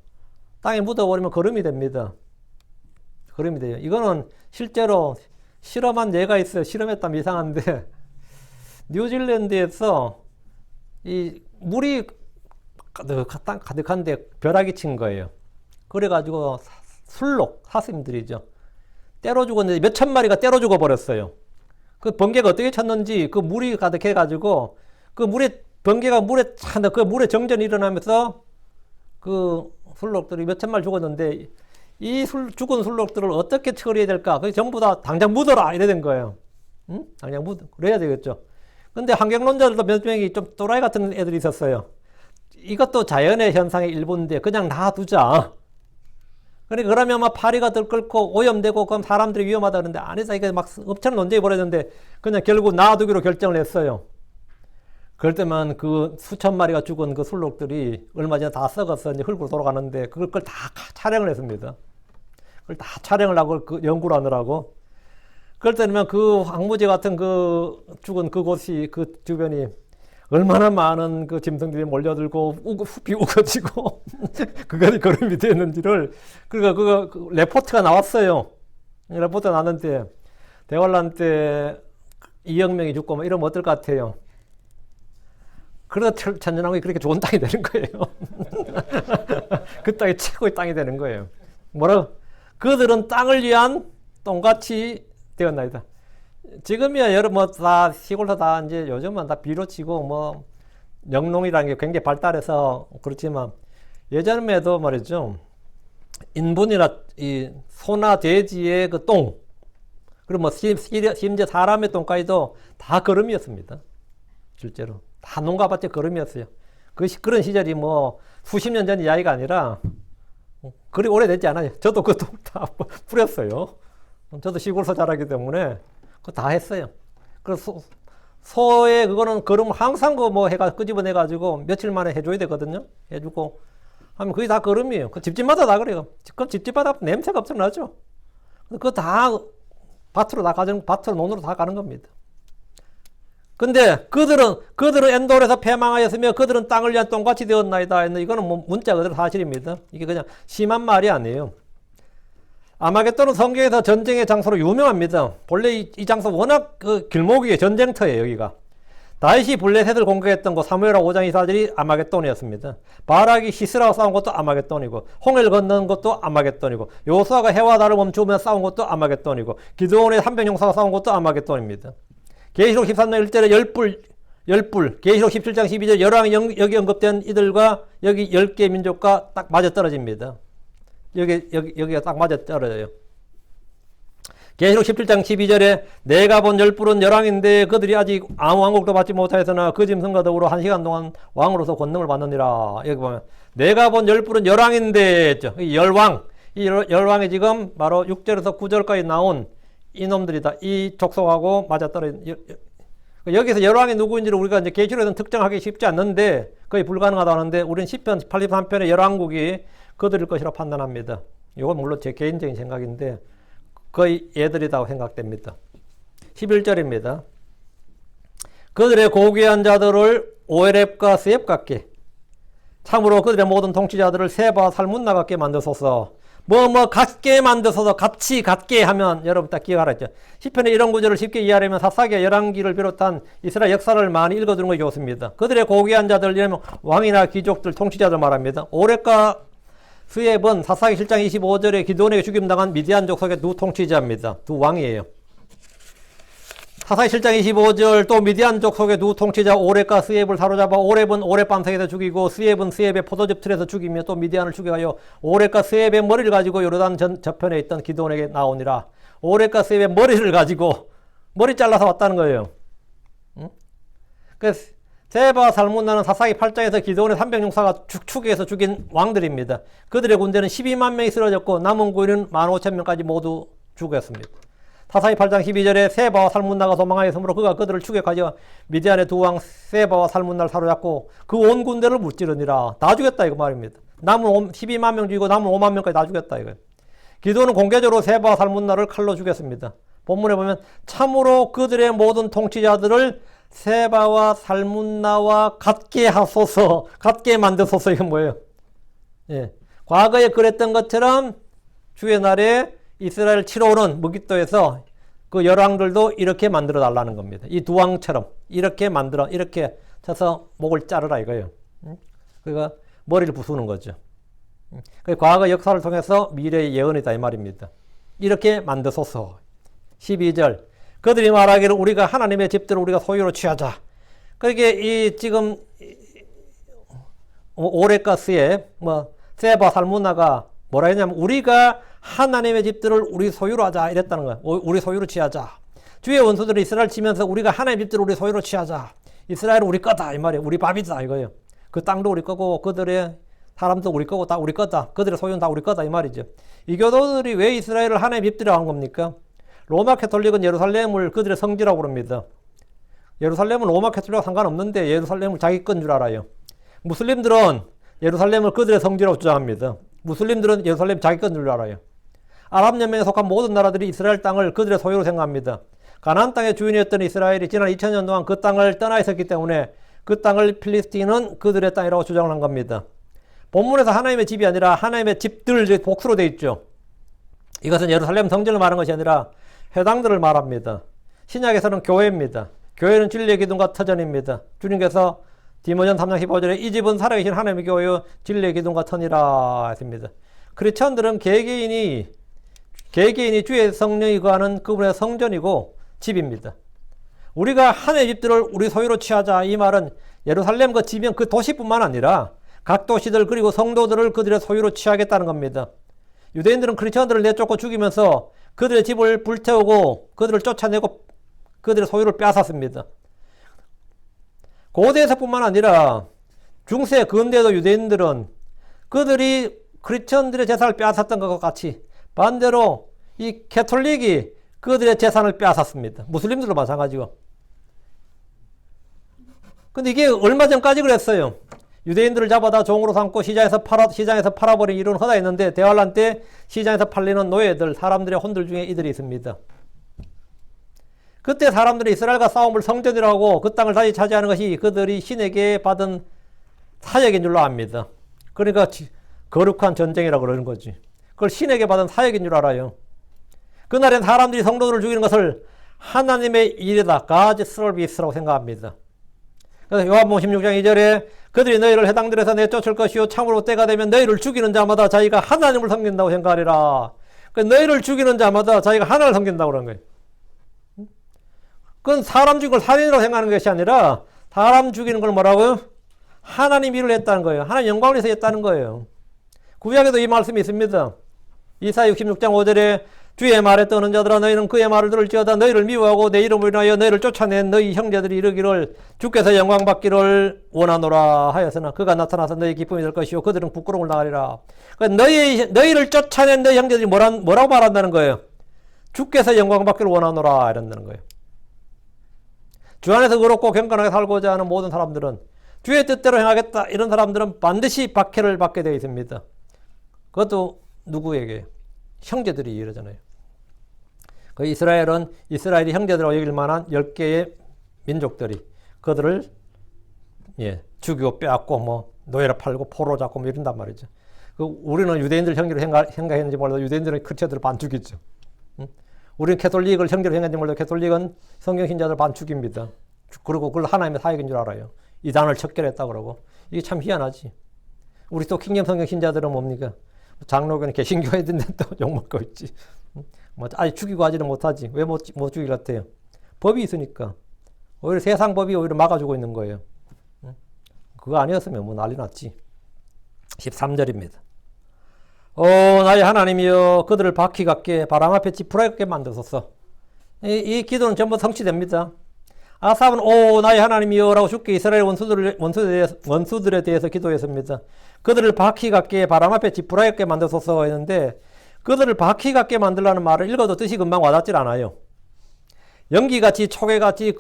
땅에 묻어버리면 거름이 됩니다. 거름이 돼요. 이거는 실제로 실험한 예가 있어요. 실험했다면 이상한데 뉴질랜드에서 이 물이 가득한데 벼락이 친 거예요. 그래가지고 술록 사슴들이죠. 때려 죽었는데 몇천 마리가 때려 죽어 버렸어요. 그 번개가 어떻게 쳤는지 그 물이 가득해가지고 그 물에 번개가 물에 찬다. 그 물에 정전이 일어나면서 그 술록들이 몇천 마리 죽었는데 이 죽은 술록들을 어떻게 처리해야 될까? 그게 전부 다 당장 묻어라 이래 된 거예요. 응? 당장 그래야 되겠죠. 근데 환경론자들도 몇 명이 좀 또라이 같은 애들이 있었어요. 이것도 자연의 현상의 일부인데 그냥 놔두자. 그러니까 그러면 막 파리가 들끓고 오염되고 그럼 사람들이 위험하다 그러는데 안에서 이게 막 엄청 논쟁이 벌어졌는데 그냥 결국 놔두기로 결정을 했어요. 그럴 때만 그 수천 마리가 죽은 그 술록들이 얼마 전에 다 썩어서 이제 흙으로 돌아가는데 그걸 다 촬영을 했습니다. 그걸 다 촬영을 하고 그 연구를 하느라고. 그럴 때면 그 황무지 같은 그 죽은 그곳이 그 주변이 얼마나 많은 그 짐승들이 몰려들고 숲이 우거지고 그것이 걸음이 되었는지를 그러니까 그 레포트가 나왔어요. 레포트가 나왔는데 대환란 때 2억 명이 죽고 뭐 이러면 어떨 것 같아요? 그러다 천연왕국이 그렇게 좋은 땅이 되는 거예요. 그 땅이 최고의 땅이 되는 거예요. 뭐라고? 그들은 땅을 위한 똥같이 되었나이다. 지금이야 여러 뭐 다 시골에서 다 이제 요즘은 다 비료치고 뭐 영농이라는 게 굉장히 발달해서 그렇지만 예전에도 말이죠. 인분이나 이 소나 돼지의 그 똥, 그리고 뭐 심지어 사람의 똥까지도 다 거름이었습니다. 실제로. 다 농가밭에 거름이었어요. 그런 시절이 뭐 수십 년 전 이야기가 아니라 그리 오래되지 않아요. 저도 그 똥 다 뿌렸어요. 저도 시골에서 자라기 때문에 그거 다 했어요. 그래서 소의 그거는 거름 항상 그 뭐 해가 끄집어내가지고 며칠 만에 해줘야 되거든요. 해주고 하면 그게 다 거름이에요. 그 집집마다 다 그래요. 그 집집마다 냄새가 엄청 나죠. 그거 다 밭으로 밭으로 논으로 다 가는 겁니다. 근데 그들은 엔돌에서 패망하였으며 그들은 땅을 위한 똥같이 되었나이다. 이거는 뭐 문자 그대로 사실입니다. 이게 그냥 심한 말이 아니에요. 아마겟돈은 성경에서 전쟁의 장소로 유명합니다. 본래 이 장소 워낙 그 길목이에요. 전쟁터예요, 여기가. 다윗이 블레셋을 공격했던 곳 사무엘하 5장 24절이 아마겟돈이었습니다. 바락이 시스라와 싸운 것도 아마겟돈이고 홍해를 건너는 것도 아마겟돈이고 요수아가 해와 달을 멈추며 싸운 것도 아마겟돈이고 기드온의 300용사가 싸운 것도 아마겟돈입니다. 계시록 13장 1절에 열불 계시록 17장 12절 열왕이 여기 언급된 이들과 여기 10개 민족과 딱 맞아떨어집니다. 여기가 딱 맞아떨어져요. 계시록 17장 12절에 내가 본 열불은 열왕인데 그들이 아직 아무 왕국도 받지 못하였으나 그 짐승과 더불어 1시간 동안 왕으로서 권능을 받느니라. 여기 보면 내가 본 열불은 열왕인데 했죠. 이 열왕, 이 열왕이 지금 바로 6절에서 9절까지 나온 이놈들이다. 이 족속하고 맞아떨어진 여기서 열왕이 누구인지를 우리가 이제 계시록에서는 특정하기 쉽지 않는데 거의 불가능하다 하는데 우리는 시편 83편의 열왕국이 그들일 것이라 판단합니다. 이건 물론 제 개인적인 생각인데 거의 얘들이라고 생각됩니다. 11절입니다. 그들의 고귀한 자들을 오헤렙과 스엡 같게 참으로 그들의 모든 통치자들을 세바와 살문나 같게 만드소서. 같게 만드소서. 같이 같게 하면 여러분 딱 기억하라 했죠. 시편의 이런 구절을 쉽게 이해하려면 사사기와 열왕기를 비롯한 이스라엘 역사를 많이 읽어두는 것이 좋습니다. 그들의 고귀한 자들 이러면 왕이나 귀족들 통치자들 말합니다. 오렙과 스엡은 사사기 7장 25절에 기드온에게 죽임당한 미디안 족속의 두 통치자입니다. 두 왕이에요. 사사기 7장 25절 또 미디안 족속의 두 통치자 오렙과 스엡을 사로잡아 오렙은 오렙 반석에서 죽이고 스엡은 스엡의 포도즙 틀에서 죽이며 또 미디안을 죽여가요 오렙과 스엡의 머리를 가지고 요르단 저편에 있던 기드온에게 나오니라. 오렙과 스엡의 머리를 가지고 머리 잘라서 왔다는 거예요. 응? 그래서 세바와 살문나는 사사기 8장에서 기드온의 300용사가 축축에서 죽인 왕들입니다. 그들의 군대는 12만 명이 쓰러졌고 남은 군인은 15,000명까지 모두 죽었습니다. 사사기 8장 12절에 세바와 살문나가 도망하였으므로 그가 그들을 추격하여 미디안의 두 왕 세바와 살문나를 사로잡고 그 온 군대를 무찌르니라. 다 죽였다 이거 말입니다. 남은 12만 명 죽이고 남은 5만 명까지 다 죽였다 이거. 기드온은 공개적으로 세바와 살문나를 칼로 죽였습니다. 본문에 보면 참으로 그들의 모든 통치자들을 세바와 살문나와 같게 하소서, 같게 만드소서. 이건 뭐예요? 예. 과거에 그랬던 것처럼 주의 날에 이스라엘 치러 오는 무깃도에서 그 열왕들도 이렇게 만들어 달라는 겁니다. 이 두 왕처럼 이렇게 만들어, 이렇게 쳐서 목을 자르라 이거예요. 그러니까 머리를 부수는 거죠. 과거 역사를 통해서 미래의 예언이다 이 말입니다. 이렇게 만드소서. 12절 그들이 말하기를 우리가 하나님의 집들을 우리가 소유로 취하자. 그러니까 이 지금 오레가스의 세바 살무나가 뭐라 했냐면 우리가 하나님의 집들을 우리 소유로 하자 이랬다는 거야. 우리 소유로 취하자. 주의 원수들이 이스라엘 치면서 우리가 하나님의 집들을 우리 소유로 취하자. 이스라엘은 우리 거다 이 말이에요. 우리 밥이다 이거예요. 그 땅도 우리 거고 그들의 사람도 우리 거고 다 우리 거다. 그들의 소유는 다 우리 거다 이 말이죠. 이 교도들이 왜 이스라엘을 하나님의 집들이라고 한 겁니까? 로마 캐톨릭은 예루살렘을 그들의 성지라고 그럽니다. 예루살렘은 로마 캐톨릭과 상관없는데 예루살렘을 자기 건 줄 알아요. 무슬림들은 예루살렘을 그들의 성지라고 주장합니다. 무슬림들은 예루살렘 자기 건 줄 알아요. 아랍연맹에 속한 모든 나라들이 이스라엘 땅을 그들의 소유로 생각합니다. 가나안 땅의 주인이었던 이스라엘이 지난 2000년 동안 그 땅을 떠나 있었기 때문에 그 땅을 필리스틴은 그들의 땅이라고 주장을 한 겁니다. 본문에서 하나님의 집이 아니라 하나님의 집들 복수로 되어 있죠. 이것은 예루살렘 성전을 말하는 것이 아니라 회당들을 말합니다. 신약에서는 교회입니다. 교회는 진리의 기둥과 터전입니다. 주님께서 디모전 3장 15절에 이 집은 살아계신 하나님의 교회요 진리의 기둥과 터니라 했습니다. 크리스천들은 개개인이 주의 성령이 거하는 그분의 성전이고 집입니다. 우리가 하나님의 집들을 우리 소유로 취하자 이 말은 예루살렘 그 지명 그 도시뿐만 아니라 각 도시들 그리고 성도들을 그들의 소유로 취하겠다는 겁니다. 유대인들은 크리스천들을 내쫓고 죽이면서 그들의 집을 불태우고 그들을 쫓아내고 그들의 소유를 빼앗았습니다. 고대에서뿐만 아니라 중세 근대에도 유대인들은 그들이 크리스천들의 재산을 빼앗았던 것과 같이 반대로 이 캐톨릭이 그들의 재산을 빼앗았습니다. 무슬림들도 마찬가지고. 근데 이게 얼마 전까지 그랬어요. 유대인들을 잡아다 종으로 삼고 시장에서 팔아버린 이론은 허다했는데 대환란 때 시장에서 팔리는 노예들, 사람들의 혼들 중에 이들이 있습니다. 그때 사람들이 이스라엘과 싸움을 성전이라고 그 땅을 다시 차지하는 것이 그들이 신에게 받은 사역인 줄로 압니다. 그러니까 거룩한 전쟁이라고 그러는 거지. 그걸 신에게 받은 사역인 줄 알아요. 그날엔 사람들이 성도들을 죽이는 것을 하나님의 일이다. God's service라고 생각합니다. 그래서 요한복음 16장 2절에 그들이 너희를 회당들에서 내쫓을 것이요 참으로 때가 되면 너희를 죽이는 자마다 자기가 하나님을 섬긴다고 생각하리라. 그러니까 너희를 죽이는 자마다 자기가 하나님을 섬긴다고 그러는 거예요. 그건 사람 죽인 걸 살인이라고 생각하는 것이 아니라 사람 죽이는 걸 뭐라고요? 하나님 일을 했다는 거예요. 하나님 영광을 위해서 했다는 거예요. 구약에도 이 말씀이 있습니다. 이사야 66장 5절에 주의 말에 떠는 자들아 너희는 그의 말을 들을지어다 너희를 미워하고 내 이름으로 인하여 너희를 쫓아낸 너희 형제들이 이르기를 주께서 영광 받기를 원하노라 하였으나 그가 나타나서 너희 기쁨이 될 것이요 그들은 부끄러움을 당하리라. 그러니까 너희를 쫓아낸 너희 형제들이 뭐라고 말한다는 거예요? 주께서 영광 받기를 원하노라 이런다는 거예요. 주 안에서 의롭고 경건하게 살고자 하는 모든 사람들은 주의 뜻대로 행하겠다 이런 사람들은 반드시 박해를 받게 되어 있습니다. 그것도 누구에게? 형제들이 이러잖아요. 그 이스라엘이 형제들하고 여길 만한 10개의 민족들이 그들을 죽이고 빼앗고 노예를 팔고 포로 잡고 이런단 말이죠. 우리는 유대인들 형제로 생각했는지 몰라도 유대인들은 크리스천들을 반 죽이죠. 우리는 캐톨릭을 형제로 생각했는지 몰라도 캐톨릭은 성경신자들 반 죽입니다. 그리고 그걸 하나님의 사역인 줄 알아요. 이단을 척결했다 그러고. 이게 참 희한하지. 우리 또 킹덤 성경신자들은 뭡니까? 장로교는 개신교 애들인데 또 욕먹고 있지. 아직 죽이고 하지는 못하지. 왜 못 죽일 것 같아요? 법이 있으니까. 오히려 세상 법이 오히려 막아주고 있는 거예요. 그거 아니었으면 난리 났지. 13절입니다. 나의 하나님이여 그들을 바퀴 같게 바람 앞에 지푸라기 만드소서. 이 기도는 전부 성취됩니다. 아삽은 나의 하나님이여 라고 주께 이스라엘 원수들에 대해서 기도했습니다. 그들을 바퀴 같게 바람 앞에 지푸라기 같게 만드소서 했는데 그들을 바퀴 같게 만들라는 말을 읽어도 뜻이 금방 와닿질 않아요. 연기같이 초계같이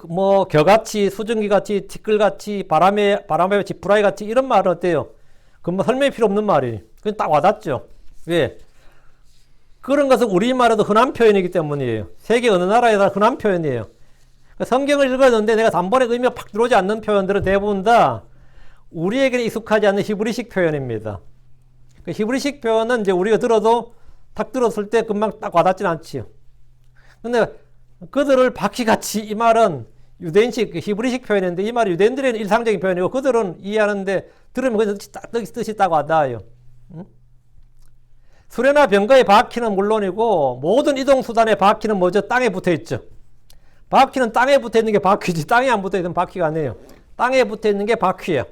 겨같이 수증기같이 티끌같이 바람에 지푸라기같이 이런 말은 어때요? 금방 설명이 필요 없는 말이 그냥 딱 와닿죠. 왜? 그런 것은 우리말에도 흔한 표현이기 때문이에요. 세계 어느 나라에다 흔한 표현이에요. 성경을 읽었는데 내가 단번에 의미가 팍 들어오지 않는 표현들은 대부분 다 우리에게는 익숙하지 않는 히브리식 표현입니다. 그 히브리식 표현은 이제 우리가 들어도 딱 들었을 때 금방 딱 와닿지는 않지요. 근데 그들을 바퀴같이 이 말은 유대인식 히브리식 표현인데 이 말이 유대인들의 일상적인 표현이고 그들은 이해하는데 들으면 그 뜻이 딱 와닿아요. 수레나 병거의 바퀴는 물론이고 모든 이동수단의 바퀴는 뭐죠? 땅에 붙어 있죠. 바퀴는 땅에 붙어 있는 게 바퀴지 땅에 안 붙어 있는 바퀴가 아니에요. 땅에 붙어 있는 게 바퀴예요.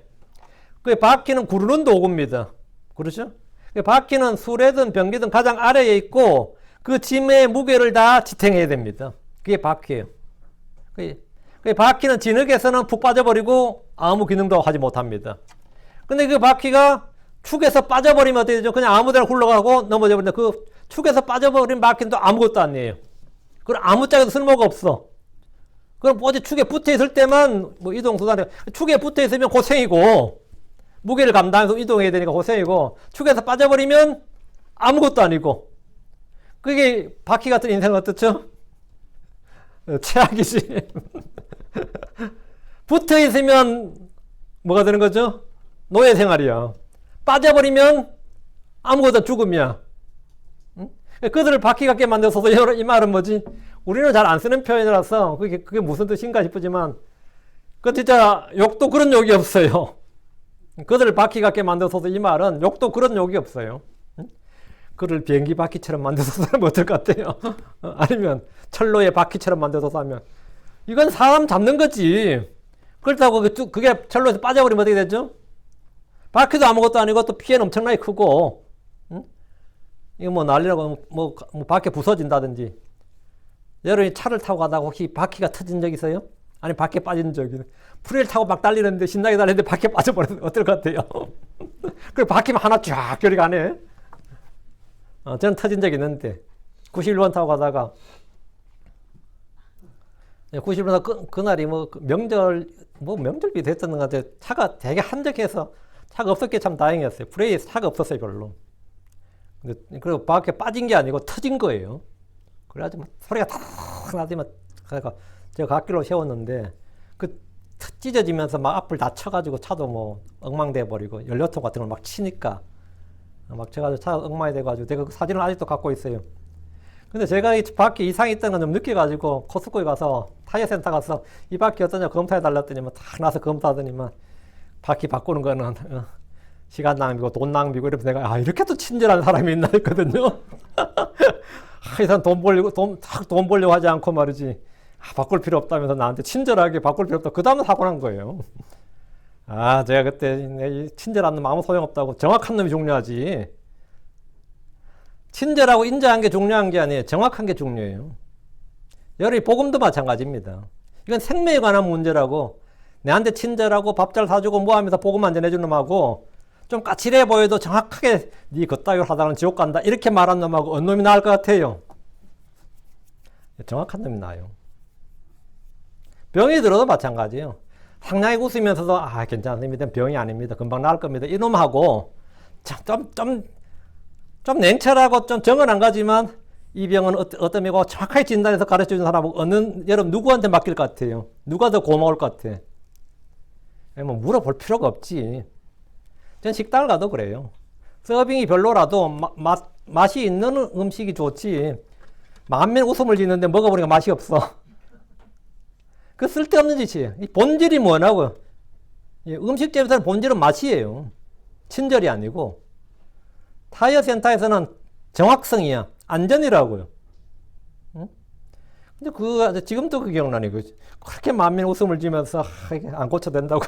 그 바퀴는 구르는 도구입니다. 그렇죠? 그 바퀴는 수레든 변기든 가장 아래에 있고 그 짐의 무게를 다 지탱해야 됩니다. 그게 바퀴예요. 그 바퀴는 진흙에서는 푹 빠져버리고 아무 기능도 하지 못합니다. 근데 그 바퀴가 축에서 빠져버리면 어떻게 되죠? 그냥 아무 데나 굴러가고 넘어져 버린다. 그 축에서 빠져버린 바퀴는 또 아무것도 아니에요. 그럼 아무 짝에도 쓸모가 없어. 그럼 어디 축에 붙어 있을 때만 뭐 이동수단에 축에 붙어 있으면 고생이고 무게를 감당해서 이동해야 되니까 고생이고 축에서 빠져버리면 아무것도 아니고 그게 바퀴 같은 인생은 어떻죠? 최악이지. 붙어 있으면 뭐가 되는 거죠? 노예 생활이야. 빠져버리면 아무것도 죽음이야. 응? 그들을 바퀴 같게 만들어서 이 말은 뭐지? 우리는 잘 안 쓰는 표현이라서 그게 무슨 뜻인가 싶지만 그 진짜 욕도 그런 욕이 없어요. 그들을 바퀴 같게 만들어서 이 말은 욕도 그런 욕이 없어요. 응? 그를 비행기 바퀴처럼 만들어서 하면 어떨 것 같아요? 아니면 철로의 바퀴처럼 만들어서 하면 이건 사람 잡는 거지. 그렇다고 그게 철로에서 빠져버리면 어떻게 되죠? 바퀴도 아무것도 아니고 또 피해는 엄청나게 크고, 응? 이거 뭐 난리라고 뭐 바퀴 부서진다든지. 여러분이 차를 타고 가다가 혹시 바퀴가 터진 적 있어요? 아니 바퀴에 빠진 적이. 프레일 타고 막 달리는데 신나게 달리는데 바퀴에 빠져버리면 어떨 것 같아요? 그리고 바퀴만 하나 쫙 결이 가네. 저는 터진 적이 있는데 91번 타고 가다가 91번 그날이 뭐 명절비 됐던 것 같아요. 차가 되게 한적해서 차가 없었기에 참 다행이었어요. 브레이크에 차가 없었어요, 별로. 그리고 바퀴에 빠진 게 아니고 터진 거예요. 그래가지고 소리가 탁 나더니 제가 갓길로 세웠는데 그 찢어지면서 막 앞을 다 쳐가지고 차도 뭐 엉망돼 버리고 연료통 같은 걸 막 치니까 막 쳐가지고 차가 엉망이 돼가지고 내가 그 사진을 아직도 갖고 있어요. 근데 제가 이 바퀴 이상이 있다는 건 좀 느껴가지고 코스코에 가서 타이어 센터 가서 이 바퀴 어떠냐 검사해 달랐더니만 딱 나서 검사하더니만 바퀴 바꾸는 거는 시간 낭비고 돈 낭비고 이러면서 내가 이렇게 또 친절한 사람이 있나 했거든요. 이 사람 돈 벌려고 하지 않고 말이지. 바꿀 필요 없다면서 나한테 친절하게 바꿀 필요 없다. 그 다음에 사고 난 거예요. 제가 그때 친절한 놈 아무 소용없다고. 정확한 놈이 중요하지. 친절하고 인자한 게 중요한 게 아니에요. 정확한 게 중요해요. 여러분 복음도 마찬가지입니다. 이건 생명에 관한 문제라고. 내한테 친절하고 밥 잘 사주고 뭐 하면서 복음 안 전해주는 놈하고 좀 까칠해 보여도 정확하게 네 그따위로 하다가는 지옥 간다 이렇게 말한 놈하고 어느 놈이 나을 것 같아요? 정확한 놈이 나아요. 병이 들어도 마찬가지예요. 상냥히 웃으면서도 괜찮습니다. 병이 아닙니다. 금방 나을 겁니다. 이놈하고 좀 냉철하고 좀 정은 안 가지만 이 병은 어떤 병이고 정확하게 진단해서 가르쳐주는 사람하고 여러분 누구한테 맡길 것 같아요? 누가 더 고마울 것 같아? 뭐 물어볼 필요가 없지. 전 식당을 가도 그래요. 서빙이 별로라도 맛이 있는 음식이 좋지. 만면 웃음을 짓는데 먹어보니까 맛이 없어. 그 쓸데없는 짓이에요. 이 본질이 뭐냐고. 음식점에서는 본질은 맛이에요. 친절이 아니고. 타이어 센터에서는 정확성이야. 안전이라고요. 응? 근데 지금도 그 기억나네. 그렇게 만면 웃음을 지면서 안 고쳐된다고.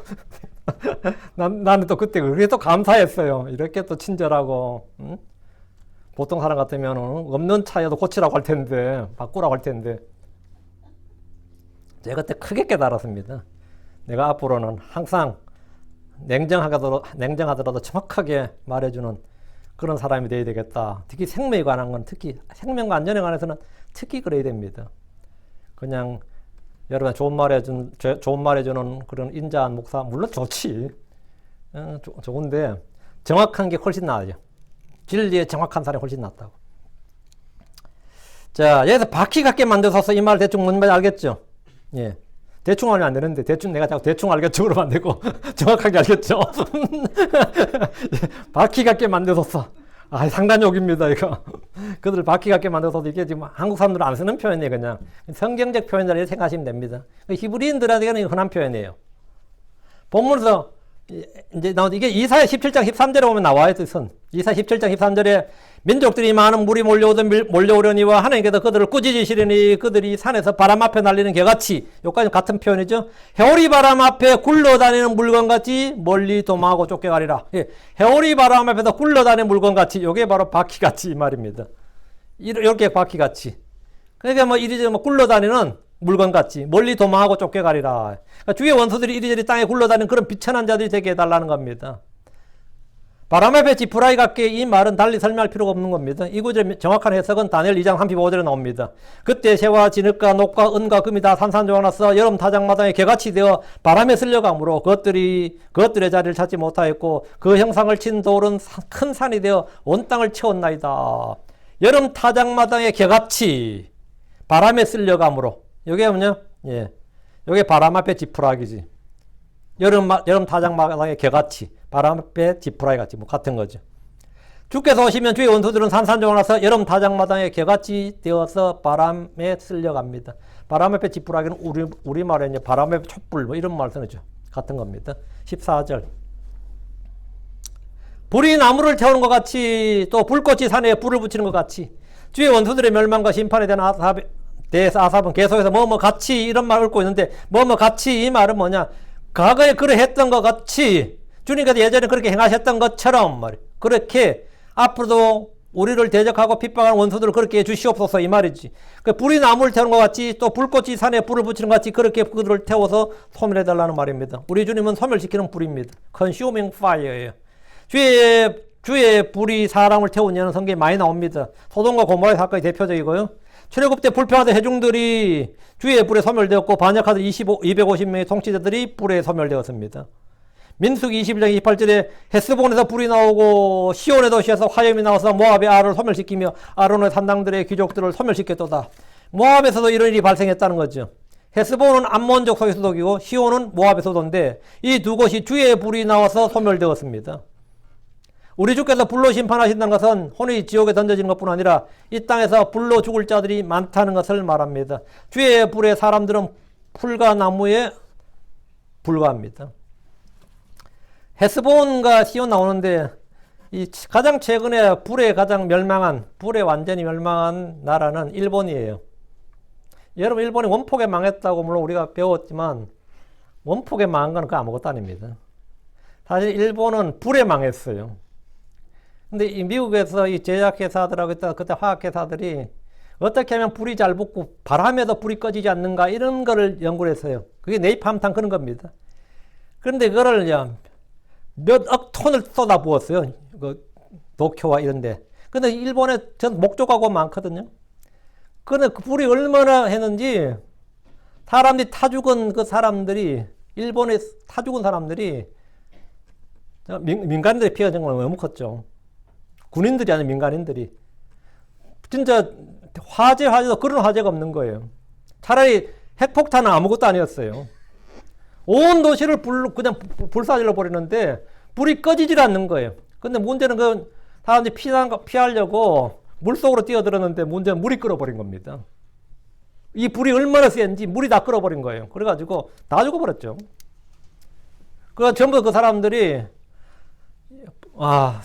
나는 또 그때 그게 또 감사했어요. 이렇게 또 친절하고. 응? 보통 사람 같으면 없는 차여도 고치라고 할 텐데, 바꾸라고 할 텐데. 제가 그때 크게 깨달았습니다. 내가 앞으로는 항상 냉정하더라도 정확하게 말해주는 그런 사람이 되어야 되겠다. 특히 생명에 관한 건 특히 생명과 안전에 관해서는 특히 그래야 됩니다. 그냥 여러분 좋은 말해주는 그런 인자한 목사 물론 좋지. 좋은데 정확한 게 훨씬 나아요. 진리에 정확한 사람이 훨씬 낫다고. 자, 여기서 바퀴 같게 만들어서 이 말 대충 뭔 말인지 알겠죠? 예. 대충 하면 안 되는데, 내가 자꾸 대충 알겠죠? 그러면 안 되고, 정확하게 알겠죠? 바퀴 같게 만들어서. 상단욕입니다, 이거. 그들 바퀴 같게 만들어서 이게 지금 한국 사람들은 안 쓰는 표현이에요, 그냥. 성경적 표현이라고 생각하시면 됩니다. 히브리인들한테는 흔한 표현이에요. 본문에서 이제 나오는데 이게 이사야 17장 13절에 보면 나와요. 선. 이사야 17장 13절에 민족들이 많은 물이 몰려오려니와 하나님께서 그들을 꾸짖으시려니 그들이 산에서 바람 앞에 날리는 개같이, 여기까지 같은 표현이죠. 해오리 바람 앞에 굴러다니는 물건같이 멀리 도망하고 쫓겨가리라. 예, 해오리 바람 앞에서 굴러다니는 물건같이, 이게 바로 바퀴같이 이 말입니다. 이렇게 바퀴같이. 그러니까 뭐 이리저리 뭐 굴러다니는 물건같이 멀리 도망하고 쫓겨가리라. 그러니까 주의 원수들이 이리저리 땅에 굴러다니는 그런 비천한 자들이 되게 해달라는 겁니다. 바람 앞에 지푸라기 같게, 이 말은 달리 설명할 필요가 없는 겁니다. 이 구절의 정확한 해석은 다니엘 2장 35절에 나옵니다. 그때 새와 진흙과 녹과 은과 금이 다 산산조각나서 여름 타작마당에 개같이 되어 바람에 쓸려가므로 그것들의 자리를 찾지 못하였고 그 형상을 친 돌은 큰 산이 되어 온 땅을 채웠나이다. 여름 타작마당에 개같이 바람에 쓸려가므로, 이게 뭐냐? 예, 이게 바람 앞에 지푸라기지. 여름 타작마당에 개같이, 바람 앞에 지푸라기 같이, 뭐 같은 거죠. 주께서 오시면 주의 원수들은 산산조각나서 여름 타작마당에 개같이 되어서 바람에 쓸려갑니다. 바람 앞에 지푸라기는 우리말에 이제 바람 앞에 촛불, 뭐 이런 말 쓰죠. 같은 겁니다. 14절. 불이 나무를 태우는 것 같이, 또 불꽃이 산에 불을 붙이는 것 같이, 주의 원수들의 멸망과 심판에 대해서 아삽은 계속해서 같이 이런 말을 읊고 있는데, 같이, 이 말은 뭐냐? 과거에 그러했던 것 같이, 주님께서 예전에 그렇게 행하셨던 것처럼 말이에요. 그렇게 앞으로도 우리를 대적하고 핍박하는 원수들을 그렇게 해주시옵소서, 이 말이지. 불이 나무를 태우는 것 같이, 또 불꽃이 산에 불을 붙이는 것 같이 그렇게 그들을 태워서 소멸해달라는 말입니다. 우리 주님은 소멸시키는 불입니다. Consuming fire예요. 주의 불이 사람을 태운 예는 성경에 많이 나옵니다. 소돔과 고모라의 사건이 대표적이고요. 출애굽 때 불평하던 회중들이 주의 불에 소멸되었고 반역하던 250명의 통치자들이 불에 소멸되었습니다. 민수기 21장 28절에 헤스본에서 불이 나오고 시온의 도시에서 화염이 나와서 모압의 아를 소멸시키며 아론의 산당들의 귀족들을 소멸시켰도다. 모압에서도 이런 일이 발생했다는 거죠. 헤스본은 암몬족 소유 소속이고 시온은 모압의 소도인데 이 두 곳이 주의 불이 나와서 소멸되었습니다. 우리 주께서 불로 심판하신다는 것은 혼이 지옥에 던져지는 것뿐 아니라 이 땅에서 불로 죽을 자들이 많다는 것을 말합니다. 주의 불에 사람들은 풀과 나무에 불과합니다. 헤스본과 시온 나오는데 이 가장 최근에 불에 완전히 멸망한 나라는 일본이에요. 여러분, 일본이 원폭에 망했다고 물론 우리가 배웠지만 원폭에 망한 건 그 아무것도 아닙니다. 사실 일본은 불에 망했어요. 근데 이 미국에서 이 제약회사들하고 그때 화학회사들이 어떻게 하면 불이 잘 붙고 바람에도 불이 꺼지지 않는가 이런 거를 연구를 했어요. 그게 네이팜탄 그런 겁니다. 그런데 그거를 몇억 톤을 쏟아 부었어요. 그 도쿄와 이런데. 근데 일본에 전 목조가구가 많거든요. 근데 그 불이 얼마나 했는지 사람들이 일본에 타 죽은 사람들이 민간인들이 피해가 정말 너무 컸죠. 군인들이 아니라 민간인들이. 진짜 화재도 그런 화재가 없는 거예요. 차라리 핵폭탄은 아무것도 아니었어요. 온 도시를 그냥 불사질러 버리는데 불이 꺼지질 않는 거예요. 근데 문제는 그 사람들이 피하려고 물속으로 뛰어들었는데 문제는 물이 끓어버린 겁니다. 이 불이 얼마나 센지 물이 다 끓어버린 거예요. 그래가지고 다 죽어버렸죠. 전부 그 사람들이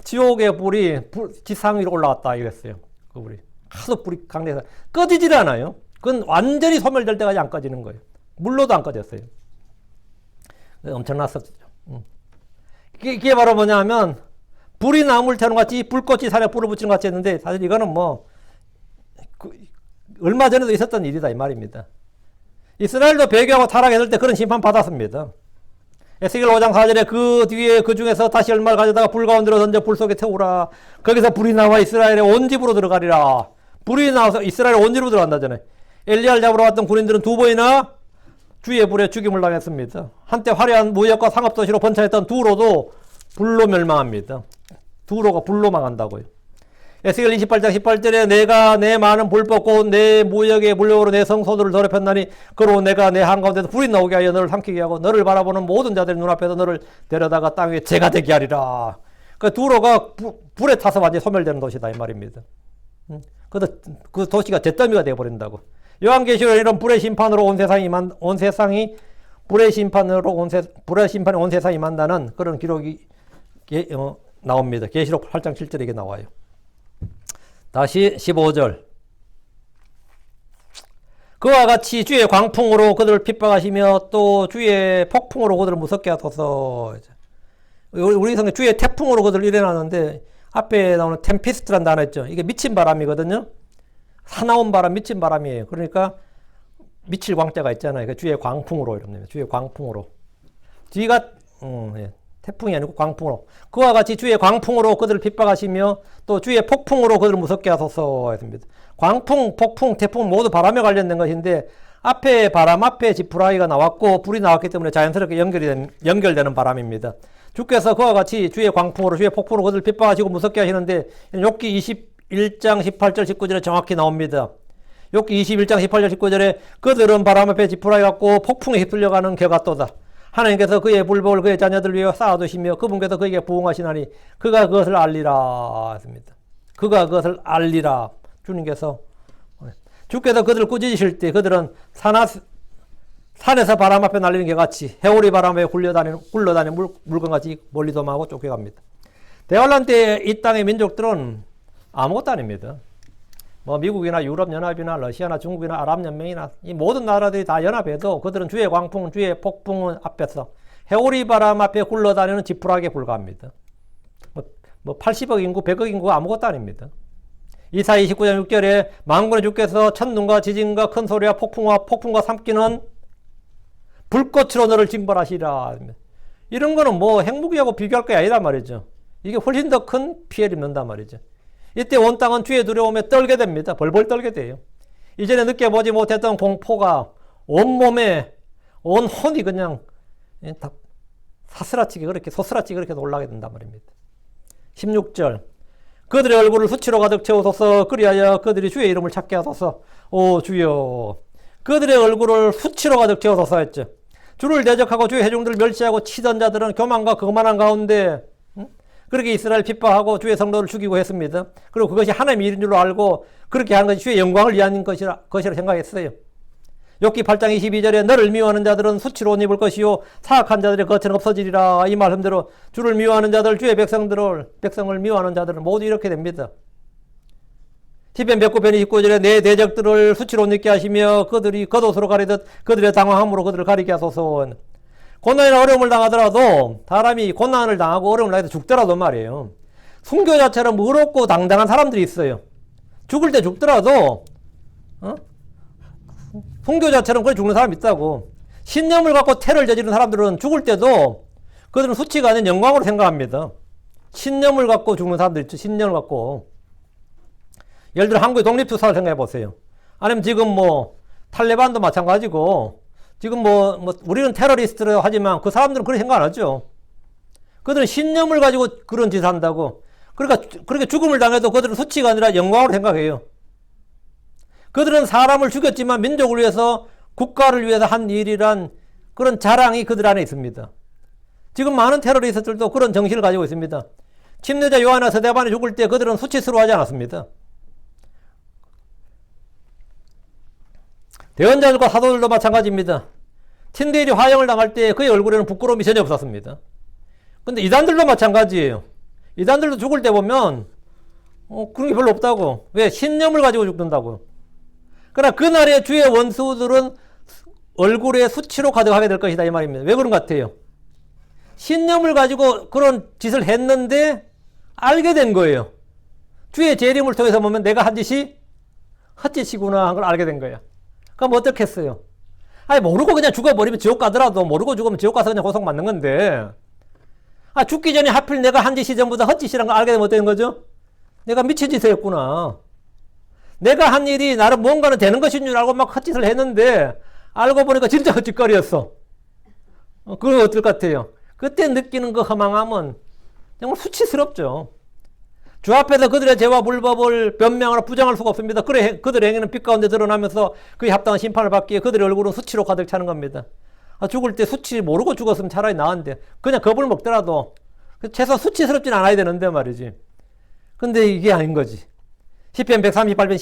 지옥의 불이 지상 위로 올라왔다 이랬어요. 그 불이 하도 불이 강력해서 꺼지질 않아요. 그건 완전히 소멸될 때까지 안 꺼지는 거예요. 물로도 안 꺼졌어요. 엄청났었죠. 이게 바로 뭐냐면 불이 나무를 태우는 것 같이 불꽃이 산에 불을 붙이는 것 같이 했는데 사실 이거는 얼마 전에도 있었던 일이다 이 말입니다. 이스라엘도 배교하고 타락했을 때 그런 심판 받았습니다. 에스겔 5장 4절에 그 뒤에 그 중에서 다시 얼마를 가져다가 불 가운데로 던져 불 속에 태우라. 거기서 불이 나와 이스라엘의 온 집으로 들어가리라. 불이 나와서 이스라엘의 온 집으로 들어간다잖아요. 엘리야를 잡으러 왔던 군인들은 두 번이나 주의 불에 죽임을 당했습니다. 한때 화려한 무역과 상업도시로 번창했던 두로도 불로 멸망합니다. 두로가 불로 망한다고요. 에스겔 28장 18절에 내가 내 많은 불 뻗고 내 무역의 물력으로 내 성소들을 더럽혔나니 그로 내가 내 한가운데서 불이 나오게 하여 너를 삼키게 하고 너를 바라보는 모든 자들의 눈앞에서 너를 데려다가 땅 위에 재가 되게 하리라. 그 두로가 불에 타서 완전히 소멸되는 도시다 이 말입니다. 그 도시가 잿더미가 되어버린다고. 요한계시록 이런 불의 심판으로 온 세상이 불의 심판이 온 세상에 임한다는 그런 기록이 나옵니다. 계시록 8장 7절에 이게 나와요. 다시 15절. 그와 같이 주의 광풍으로 그들을 핍박하시며 또 주의 폭풍으로 그들을 무섭게 하소서. 우리 성경 주의 태풍으로 그들을 일어나는데 앞에 나오는 템피스트란 단어 있죠. 이게 미친 바람이거든요. 사나운 바람, 미친 바람이에요. 그러니까 미칠 광자가 있잖아요. 그러니까 주의 광풍으로 이럽니다. 주의 광풍으로. 뒤가 태풍이 아니고 광풍으로. 그와 같이 주의 광풍으로 그들을 핍박하시며 또 주의 폭풍으로 그들을 무섭게 하소서 했습니다. 광풍, 폭풍, 태풍 모두 바람에 관련된 것인데 앞에 바람 앞에 지푸라기가 나왔고 불이 나왔기 때문에 자연스럽게 연결되는 바람입니다. 주께서 그와 같이 주의 광풍으로 주의 폭풍으로 그들을 핍박하시고 무섭게 하시는데 욥기 21장 18절 19절에 정확히 나옵니다. 욥기 21장 18절 19절에 그들은 바람 앞에 지푸라기 같고 폭풍에 휩쓸려가는 개 같도다. 하나님께서 그의 불복을 그의 자녀들 위해 쌓아두시며 그분께서 그에게 부응하시나니 그가 그것을 알리라 했습니다. 그가 그것을 알리라. 주께서 그들을 꾸짖으실 때 그들은 산에서 바람 앞에 날리는 개같이 해오리 바람에 굴러다니는 물건같이 멀리 도망하고 쫓겨갑니다. 대환란 때 이 땅의 민족들은 아무것도 아닙니다. 뭐 미국이나 유럽연합이나 러시아나 중국이나 아랍연맹이나 이 모든 나라들이 다 연합해도 그들은 주의 광풍, 주의 폭풍 앞에서 해오리 바람 앞에 굴러다니는 지푸라기에 불과합니다. 뭐 80억 인구, 100억 인구가 아무것도 아닙니다. 이사야 29장 6절에 만군의 주께서 천둥과 지진과 큰 소리와 폭풍과 삼키는 불꽃으로 너를 징벌하시라. 이런 거는 뭐 핵무기하고 비교할 게 아니란 말이죠. 이게 훨씬 더 큰 피해를 입는단 말이죠. 이때 온 땅은 주의 두려움에 떨게 됩니다. 벌벌 떨게 돼요. 이전에 느껴보지 못했던 공포가 온몸에 온 혼이 그냥 다 소스라치게 그렇게 올라가게 된단 말입니다. 16절. 그들의 얼굴을 수치로 가득 채우소서. 그리하여 그들이 주의 이름을 찾게 하소서. 오 주여. 그들의 얼굴을 수치로 가득 채우소서 했죠. 주를 대적하고 주의 회중들을 멸시하고 치던 자들은 교만과 거만한 가운데 그렇게 이스라엘 핍박하고 주의 성도를 죽이고 했습니다. 그리고 그것이 하나님의 일인 줄로 알고 그렇게 하는 것이 주의 영광을 위한 것이라 생각했어요. 욥기 8장 22절에 너를 미워하는 자들은 수치로 옷 입을 것이요 사악한 자들의 겉은 없어지리라. 이 말씀대로 주를 미워하는 자들, 주의 백성을 미워하는 자들은 모두 이렇게 됩니다. 시편 109편 29절에 내 대적들을 수치로 옷 입게 하시며 그들이 겉옷으로 가리듯 그들의 당황함으로 그들을 가리게 하소서. 고난이나 어려움을 당하더라도 사람이 고난을 당하고 어려움을 당해서 죽더라도 말이에요. 순교자처럼 의롭고 당당한 사람들이 있어요. 죽을 때 죽더라도 순교자처럼 그래 죽는 사람이 있다고. 신념을 갖고 테러를 저지르는 사람들은 죽을 때도 그들은 수치가 아닌 영광으로 생각합니다. 신념을 갖고 죽는 사람들 있죠. 신념을 갖고. 예를 들어 한국의 독립투사를 생각해 보세요. 아니면 지금 뭐 탈레반도 마찬가지고 지금 뭐 우리는 테러리스트로 하지만 그 사람들은 그렇게 생각 안 하죠. 그들은 신념을 가지고 그런 짓을 한다고. 그러니까 그렇게 죽음을 당해도 그들은 수치가 아니라 영광으로 생각해요. 그들은 사람을 죽였지만 민족을 위해서 국가를 위해서 한 일이란 그런 자랑이 그들 안에 있습니다. 지금 많은 테러리스트들도 그런 정신을 가지고 있습니다. 침례자 요한이나 스데반이 죽을 때 그들은 수치스러워하지 않았습니다. 대언자들과 사도들도 마찬가지입니다. 친들이 화형을 당할 때 그의 얼굴에는 부끄러움이 전혀 없었습니다. 근데 이단들도 마찬가지예요. 이단들도 죽을 때 보면 그런 게 별로 없다고. 왜? 신념을 가지고 죽는다고요. 그러나 그날의 주의 원수들은 얼굴에 수치로 가득하게 될 것이다 이 말입니다. 왜 그런 것 같아요? 신념을 가지고 그런 짓을 했는데 알게 된 거예요. 주의 재림을 통해서 보면 내가 한 짓이 헛짓이구나 한 걸 알게 된 거예요. 그럼 어떻게 했어요? 아니 모르고 그냥 죽어버리면 지옥 가더라도 모르고 죽으면 지옥 가서 그냥 고통받는 건데 죽기 전에 하필 내가 한 짓이 전부 다 헛짓이라는 걸 알게 되면 어떻게 된 거죠? 내가 미친 짓을 했구나. 내가 한 일이 나름 뭔가는 되는 것인 줄 알고 막 헛짓을 했는데 알고 보니까 진짜 헛짓거리였어. 그건 어떨 것 같아요? 그때 느끼는 그 허망함은 정말 수치스럽죠. 주 앞에서 그들의 죄와 불법을 변명하거나 부정할 수가 없습니다. 그들의 행위는 빛 가운데 드러나면서 그에 합당한 심판을 받기에 그들의 얼굴은 수치로 가득 차는 겁니다. 죽을 때 수치 모르고 죽었으면 차라리 나은데 그냥 겁을 먹더라도 최소 수치스럽진 않아야 되는데 말이지. 근데 이게 아닌 거지. 시편 138편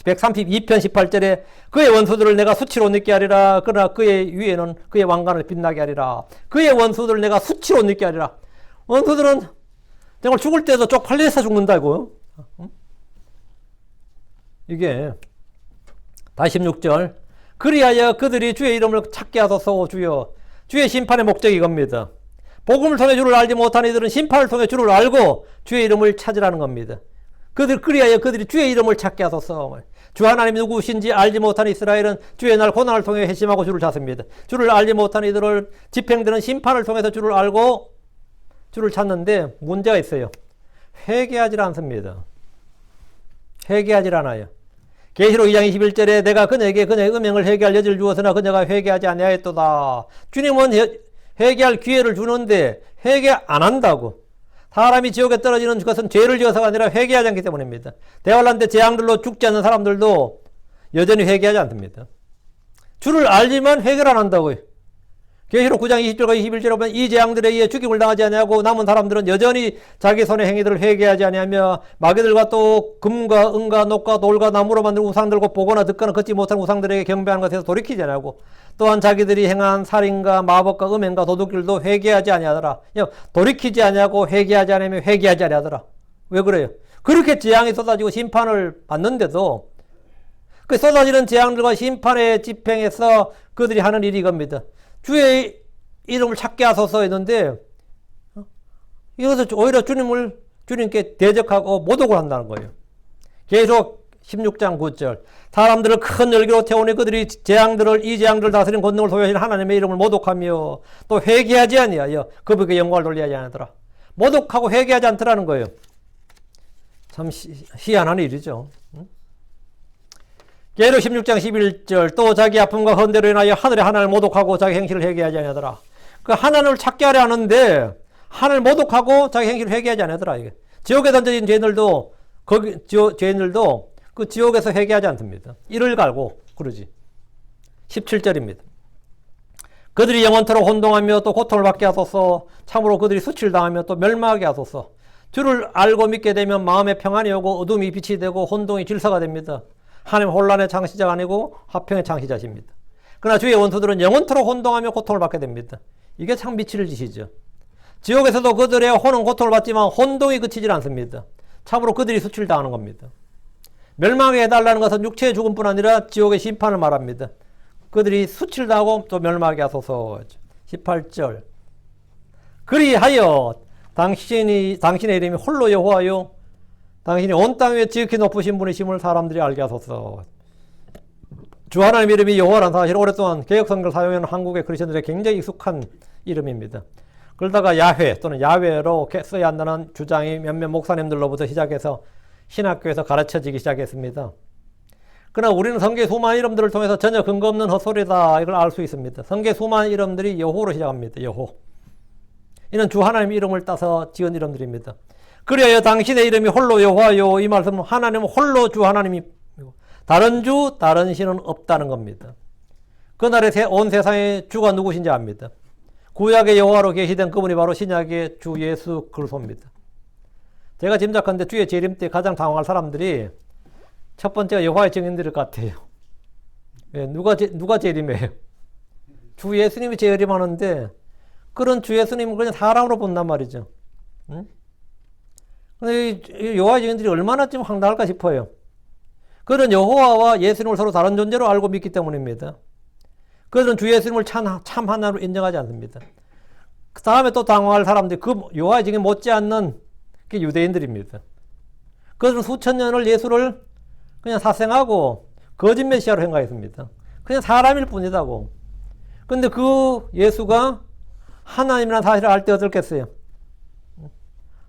132편 18절에 그의 원수들을 내가 수치로 느끼게 하리라. 그러나 그의 위에는 그의 왕관을 빛나게 하리라. 그의 원수들을 내가 수치로 느끼게 하리라. 원수들은 정말 죽을 때도 쪽팔려서 죽는다고. 이게 다시 16절 그리하여 그들이 주의 이름을 찾게 하소서. 주여, 주의 심판의 목적이 이겁니다. 복음을 통해 주를 알지 못한 이들은 심판을 통해 주를 알고 주의 이름을 찾으라는 겁니다. 그리하여 그들이 주의 이름을 찾게 하소서. 주 하나님이 누구신지 알지 못한 이스라엘은 주의 날 고난을 통해 회심하고 주를 찾습니다. 주를 알지 못한 이들을 집행되는 심판을 통해서 주를 알고 주를 찾는데 문제가 있어요. 회개하지 않습니다. 회개하지 않아요. 계시록 2장 21절에 내가 그녀에게 그녀의 음행을 회개할 여지를 주었으나 그녀가 회개하지 아니하였도다. 주님은 회개할 기회를 주는데 회개 안 한다고. 사람이 지옥에 떨어지는 것은 죄를 지어서가 아니라 회개하지 않기 때문입니다. 대환란 때 재앙들로 죽지 않는 사람들도 여전히 회개하지 않습니다. 주를 알지만 회개를 안 한다고요. 계시록 9장 20절과 21절에 보면 이 재앙들에 의해 죽임을 당하지 아니하고 남은 사람들은 여전히 자기 손의 행위들을 회개하지 아니하며 마귀들과 또 금과 은과 녹과 돌과 나무로 만든 우상들과 보거나 듣거나 걷지 못한 우상들에게 경배하는 것에서 돌이키지 아니하고 또한 자기들이 행한 살인과 마법과 음행과 도둑질도 회개하지 아니하더라. 돌이키지 아니하고 회개하지 아니하며 회개하지 아니하더라. 왜 그래요? 그렇게 재앙이 쏟아지고 심판을 받는데도 그 쏟아지는 재앙들과 심판의 집행에서 그들이 하는 일이 이겁니다. 주의 이름을 찾게 하소서 했는데 이것을 오히려 주님께 대적하고 모독을 한다는 거예요. 계속 16장 9절 사람들을 큰 열기로 태우니 그들이 이 재앙들을 다스리는 권능을 소유하신 하나님의 이름을 모독하며 또 회개하지 아니하여 그분께 영광을 돌리지 않으더라. 모독하고 회개하지 않더라는 거예요. 참 희한한 일이죠. 계시록 16장 11절 또 자기 아픔과 헌대로 인하여 하늘의 하나님을 모독하고 자기 행실을 회개하지 아니하더라. 그 하나님을 찾게 하려 하는데 하나님을 모독하고 자기 행실을 회개하지 아니하더라. 이게 지옥에 던져진 죄인들도 죄인들도 그 지옥에서 회개하지 않습니다. 이를 갈고 그러지. 17절입니다. 그들이 영원토록 혼동하며 또 고통을 받게 하소서. 참으로 그들이 수치를 당하며 또 멸망하게 하소서. 주를 알고 믿게 되면 마음에 평안이 오고 어둠이 빛이 되고 혼동이 질서가 됩니다. 하나님 혼란의 창시자가 아니고 화평의 창시자십니다. 그러나 주의 원수들은 영원토록 혼동하며 고통을 받게 됩니다. 이게 참 미칠 짓이죠. 지옥에서도 그들의 혼은 고통을 받지만 혼동이 그치질 않습니다. 참으로 그들이 수치를 당하는 겁니다. 멸망하게 해달라는 것은 육체의 죽음뿐 아니라 지옥의 심판을 말합니다. 그들이 수치를 당하고 또 멸망하게 하소서. 18절 그리하여 당신의 이름이 홀로 여호와요 당신이 온 땅 위에 지극히 높으신 분이심을 사람들이 알게 하소서. 주 하나님 이름이 여호와라는 사실 오랫동안 개혁성경을 사용하는 한국의 크리스천들의 굉장히 익숙한 이름입니다. 그러다가 야훼 또는 야훼로 써야 한다는 주장이 몇몇 목사님들로부터 시작해서 신학교에서 가르쳐지기 시작했습니다. 그러나 우리는 성경의 수많은 이름들을 통해서 전혀 근거 없는 헛소리다 이걸 알 수 있습니다. 성경의 수많은 이름들이 여호로 시작합니다. 여호. 이는 주 하나님 이름을 따서 지은 이름들입니다. 그리하여 당신의 이름이 홀로 여호와요. 이 말씀은 하나님은 홀로 주 하나님이고 다른 주 다른 신은 없다는 겁니다. 그날에 온 세상의 주가 누구신지 압니다. 구약의 여호와로 계시된 그분이 바로 신약의 주 예수 그리스도입니다. 제가 짐작하는데 주의 재림 때 가장 당황할 사람들이 첫 번째가 여호와의 증인들일 것 같아요. 왜? 누가 재림해요? 주 예수님이 재림하는데 그런 주 예수님은 그냥 사람으로 본단 말이죠. 응? 근데 여호와의 증인들이 얼마나 좀 황당할까 싶어요. 그들은 여호와와 예수님을 서로 다른 존재로 알고 믿기 때문입니다. 그들은 주 예수님을 참 하나로 인정하지 않습니다. 그 다음에 또 당황할 사람들이 그 여호와의 증인 못지않는 게 유대인들입니다. 그들은 수천 년을 예수를 그냥 사생하고 거짓 메시아로 생각했습니다. 그냥 사람일 뿐이다고. 근데 그 예수가 하나님이라는 사실을 알 때 어떻겠어요?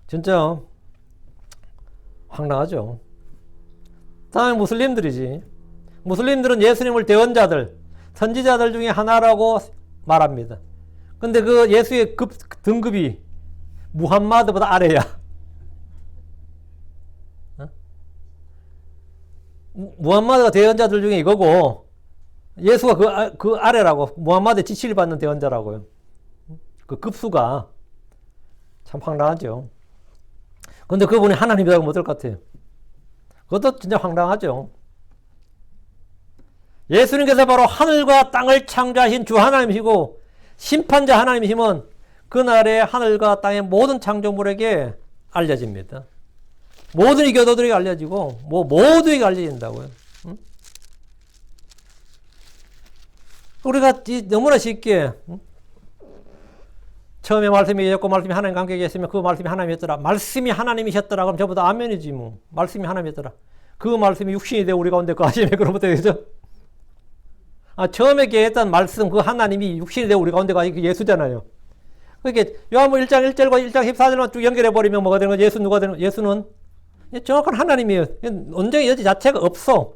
진짜 황당하죠. 다음에 무슬림들이지. 무슬림들은 예수님을 대언자들, 선지자들 중에 하나라고 말합니다. 근데 그 예수의 등급이 무함마드보다 아래야. 무함마드가 대언자들 중에 이거고 예수가 그 아래라고. 무함마드의 지시를 받는 대언자라고요. 그 급수가 참 황당하죠. 근데 그분이 하나님이라고 못할 것 같아요. 그것도 진짜 황당하죠. 예수님께서 바로 하늘과 땅을 창조하신 주 하나님이시고 심판자 하나님이시면 그날에 하늘과 땅의 모든 창조물에게 알려집니다. 모든 이 교도들에게 알려지고 모두에게 알려진다고요. 응? 우리가 너무나 쉽게 처음에 말씀이 계셨고 말씀이 하나님 관계에 계시면 그 말씀이 하나님이었더라. 말씀이 하나님이셨더라. 그럼 전부 다 아멘이지 뭐. 말씀이 하나님이었더라. 그 말씀이 육신이 되어 우리 가운데 거하시면 그러면 되겠죠? 처음에 계셨던 말씀 그 하나님이 육신이 되어 우리 가운데 거하시면 그 예수잖아요. 그렇게 요한복음 1장 1절과 1장 14절만 쭉 연결해버리면 뭐가 되는 거죠? 예수 누가 되는 거죠? 예수는 정확한 하나님이에요. 논쟁의 여지 자체가 없어.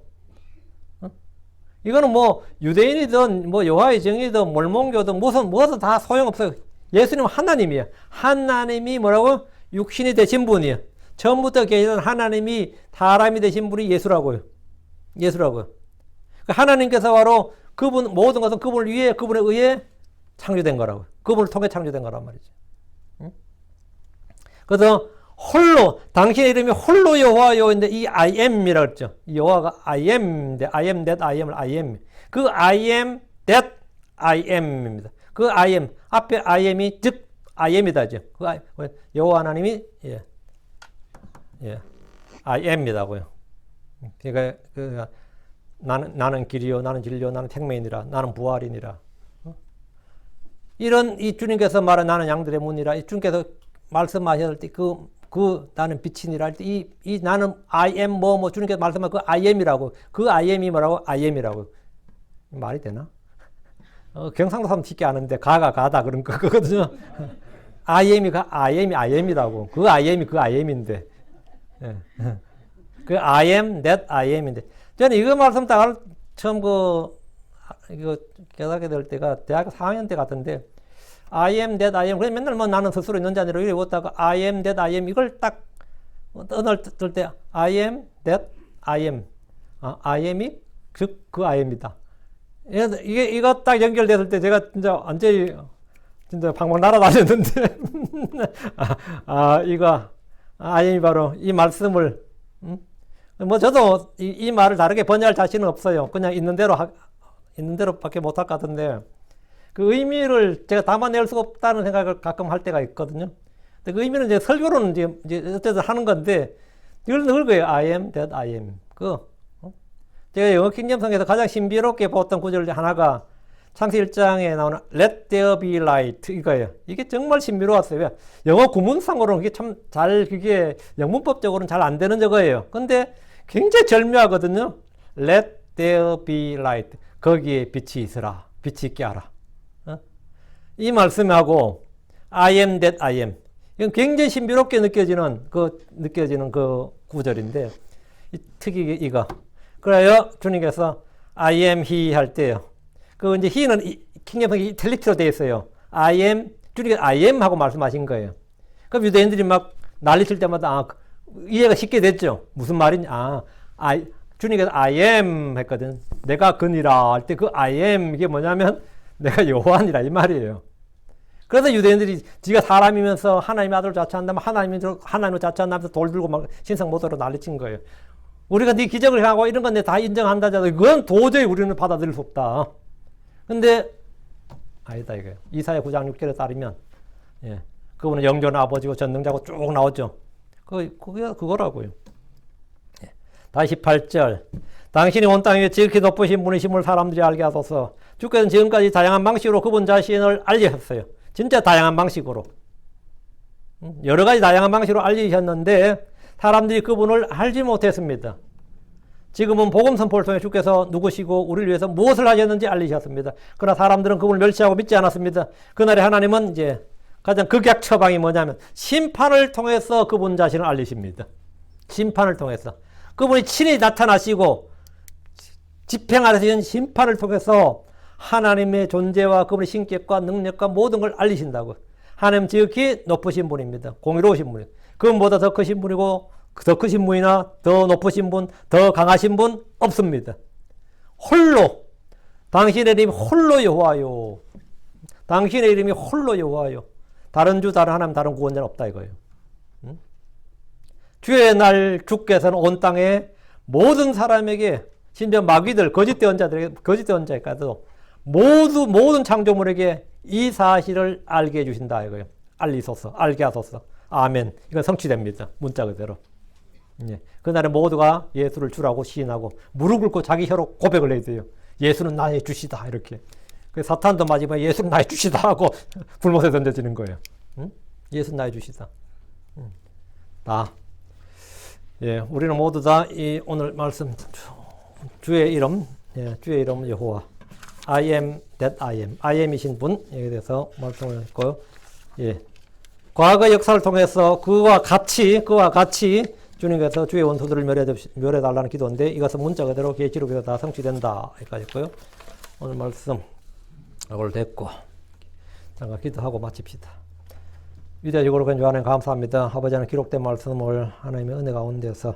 이거는 뭐 유대인이든 뭐 여호와의 정의든 몰몬교든 무슨 다 소용없어요. 예수님은 하나님이에요. 하나님이 뭐라고? 육신이 되신 분이에요. 처음부터 계시던 하나님이 사람이 되신 분이 예수라고요. 예수라고요. 하나님께서 바로 그분 모든 것은 그분을 위해 그분에 의해 창조된 거라고요. 그분을 통해 창조된 거란 말이죠. 그래서 홀로 당신의 이름이 홀로 여호와요인데 이 I am이라고 했죠. 여호와가 I am인데 I am that I am을 I am. 그 I am that I am입니다. 그 I am 앞에 I am이 즉 I am이다죠. 그 여호와 하나님이 I am이다고요. 그러니까 나는 길이요, 나는 진리요, 나는 생명이니라, 나는 부활이니라. 이런 이 주님께서 말한 나는 양들의 문이라, 이 주님께서 말씀하실 때 그 나는 빛이니라 할 때 이 나는 I am 뭐 주님께서 말씀한 그 I am이라고, 그 I am이 뭐라고? I am이라고. 말이 되나? 경상도 사람 쉽게 아는데 가다 그런 거거든요. I am이 I am이라고. 그 I am이 그 I am인데. 그 I am that I am인데. 저는 이거 말씀 딱 처음 이거 깨닫게 될 때가 대학교 4학년 때 같은데 I am that I am. 그래서 맨날 뭐 나는 스스로 있는 자 아니라 이래 왔다가 I am that I am 이걸 딱 어느 날 들 때 I am that I am. I am이 즉 그 I am이다. 이거 딱 연결됐을 때 제가 진짜 완전히 진짜 방방 날아다녔는데 이거 I am이 바로 이 말씀을 뭐 저도 이 말을 다르게 번역할 자신은 없어요. 그냥 있는 대로밖에 못할 것 같은데 그 의미를 제가 담아낼 수가 없다는 생각을 가끔 할 때가 있거든요. 근데 그 의미는 이제 설교로는 이제 어쨌든 하는 건데 이걸 넣을 거예요. I am that I am. 제가 영어 킹잼성에서 가장 신비롭게 보았던 구절 중 하나가 창세기 1장에 나오는 Let there be light 이거예요. 이게 정말 신비로웠어요. 왜? 영어 구문상으로는 이게 참 그게 영문법적으로는 잘 안 되는 저거예요. 근데 굉장히 절묘하거든요. Let there be light. 거기에 빛이 있으라. 빛이 있게 하라. 이 말씀하고 I am that I am. 이건 굉장히 신비롭게 느껴지는 그 구절인데 특히 이거. 그래요. 주님께서 I am he 할 때요. 이제 he는 킹덤성이 이탈리티로 되어 있어요. I am 주님께서 I am 하고 말씀하신 거예요. 그럼 유대인들이 막 난리칠 때마다 이해가 쉽게 됐죠. 무슨 말이냐? 주님께서 I am 했거든. 내가 그니라 할 때 그 I am 이게 뭐냐면 내가 여호와니라 이 말이에요. 그래서 유대인들이 지가 사람이면서 하나님의 아들을 자처한다면 하나님을 자처한다면서 돌 들고 막 신상 모독으로 난리친 거예요. 우리가 네 기적을 하고 이런 건 다 인정한다잖아. 그건 도저히 우리는 받아들일 수 없다. 근데 아니다 이거예요. 이사야 9장 6절에 따르면 그분은 영존의 아버지고 전능자고 쭉 나오죠. 그거라고요. 다시 18절. 당신이 온 땅 위에 지극히 높으신 분이심을 사람들이 알게 하소서. 주께서는 지금까지 다양한 방식으로 그분 자신을 알리셨어요. 진짜 다양한 방식으로. 여러 가지 다양한 방식으로 알리셨는데 사람들이 그분을 알지 못했습니다. 지금은 복음 선포를 통해 주께서 누구시고 우리를 위해서 무엇을 하셨는지 알리셨습니다. 그러나 사람들은 그분을 멸시하고 믿지 않았습니다. 그날에 하나님은 이제 가장 극약 처방이 뭐냐면 심판을 통해서 그분 자신을 알리십니다. 심판을 통해서. 그분이 친히 나타나시고 집행하시는 심판을 통해서 하나님의 존재와 그분의 신격과 능력과 모든 걸 알리신다고. 하나님 지극히 높으신 분입니다. 공의로우신 분이에요. 그분보다 더 크신 분이고 더 크신 분이나 더 높으신 분, 더 강하신 분 없습니다. 홀로 당신의 이름이 홀로 여호와요. 당신의 이름이 홀로 여호와요. 다른 주, 다른 하나님, 다른 구원자는 없다 이거예요. 주의 날 주께서는 온 땅에 모든 사람에게 심지어 마귀들, 거짓된 자에게까지도 모든 창조물에게 이 사실을 알게 해주신다 이거예요. 알리소서, 알게 하소서. 아멘. 이건 성취됩니다. 문자 그대로. 예. 그날에 모두가 예수를 주라고 시인하고 무릎 꿇고 자기 혀로 고백을 해야 돼요. 예수는 나의 주시다 이렇게. 그 사탄도 마지막에 예수는 나의 주시다 하고 불못에 던져지는 거예요. 응? 예수는 나의 주시다. 다. 예, 우리는 모두 다 이 오늘 말씀 주의 이름, 예, 주의 이름 여호와. I am that I am. I am이신 분에 대해서 말씀을 했고요. 예. 과거 역사를 통해서 그와 같이 주님께서 주의 원수들을 멸해달라는 기도인데 이것은 문자 그대로 계시로 배워 다 성취된다. 여기까지 했고요. 오늘 말씀 이걸 됐고 잠깐 기도하고 마칩시다. 위대하시고 거룩한 주 하나님 감사합니다. 아버지 하나님 기록된 말씀을 하나님의 은혜 가운데서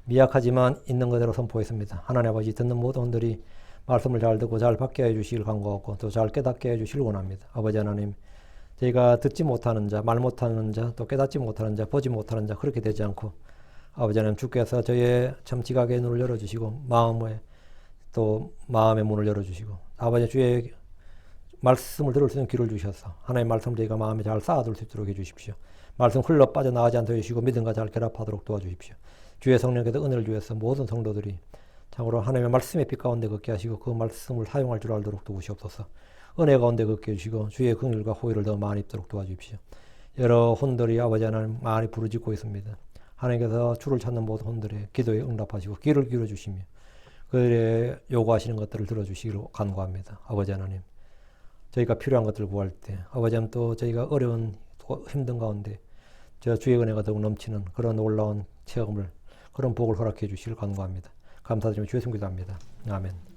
미약하지만 있는 그대로 선포했습니다. 하나님 아버지 듣는 모든 분들이 말씀을 잘 듣고 잘 받게 해주시길 간구하고 또 잘 깨닫게 해주시길 원합니다. 아버지 하나님 저희가 듣지 못하는 자, 말 못하는 자, 또 깨닫지 못하는 자, 보지 못하는 자 그렇게 되지 않고 아버지 하나님 주께서 저희의 참 지각의 눈을 열어주시고 마음의 문을 열어주시고 아버지 주의 말씀을 들을 수 있는 귀를 주셔서 하나님의 말씀을 저희가 마음에 잘 쌓아둘 수 있도록 해주십시오. 말씀 흘러 빠져나가지 않도록 해주시고 믿음과 잘 결합하도록 도와주십시오. 주의 성령께서 은혜를 주셔서 모든 성도들이 참으로 하나님의 말씀의 빛 가운데 걷게 하시고 그 말씀을 사용할 줄 알도록 도우시옵소서. 은혜 가운데 걷게 해주시고 주의 긍휼과 호의를 더 많이 입도록 도와주십시오. 여러 혼들이 아버지 하나님 많이 부르짖고 있습니다. 하나님께서 주를 찾는 모든 혼들의 기도에 응답하시고 귀를 기울여 주시며 그들의 요구하시는 것들을 들어주시기로 간구합니다. 아버지 하나님 저희가 필요한 것들을 구할 때 아버지 하나님 또 저희가 어려운 힘든 가운데 저 주의 은혜가 더욱 넘치는 그런 놀라운 체험을 그런 복을 허락해 주시길 간구합니다. 감사드리며 주의 손 기도합니다. 아멘.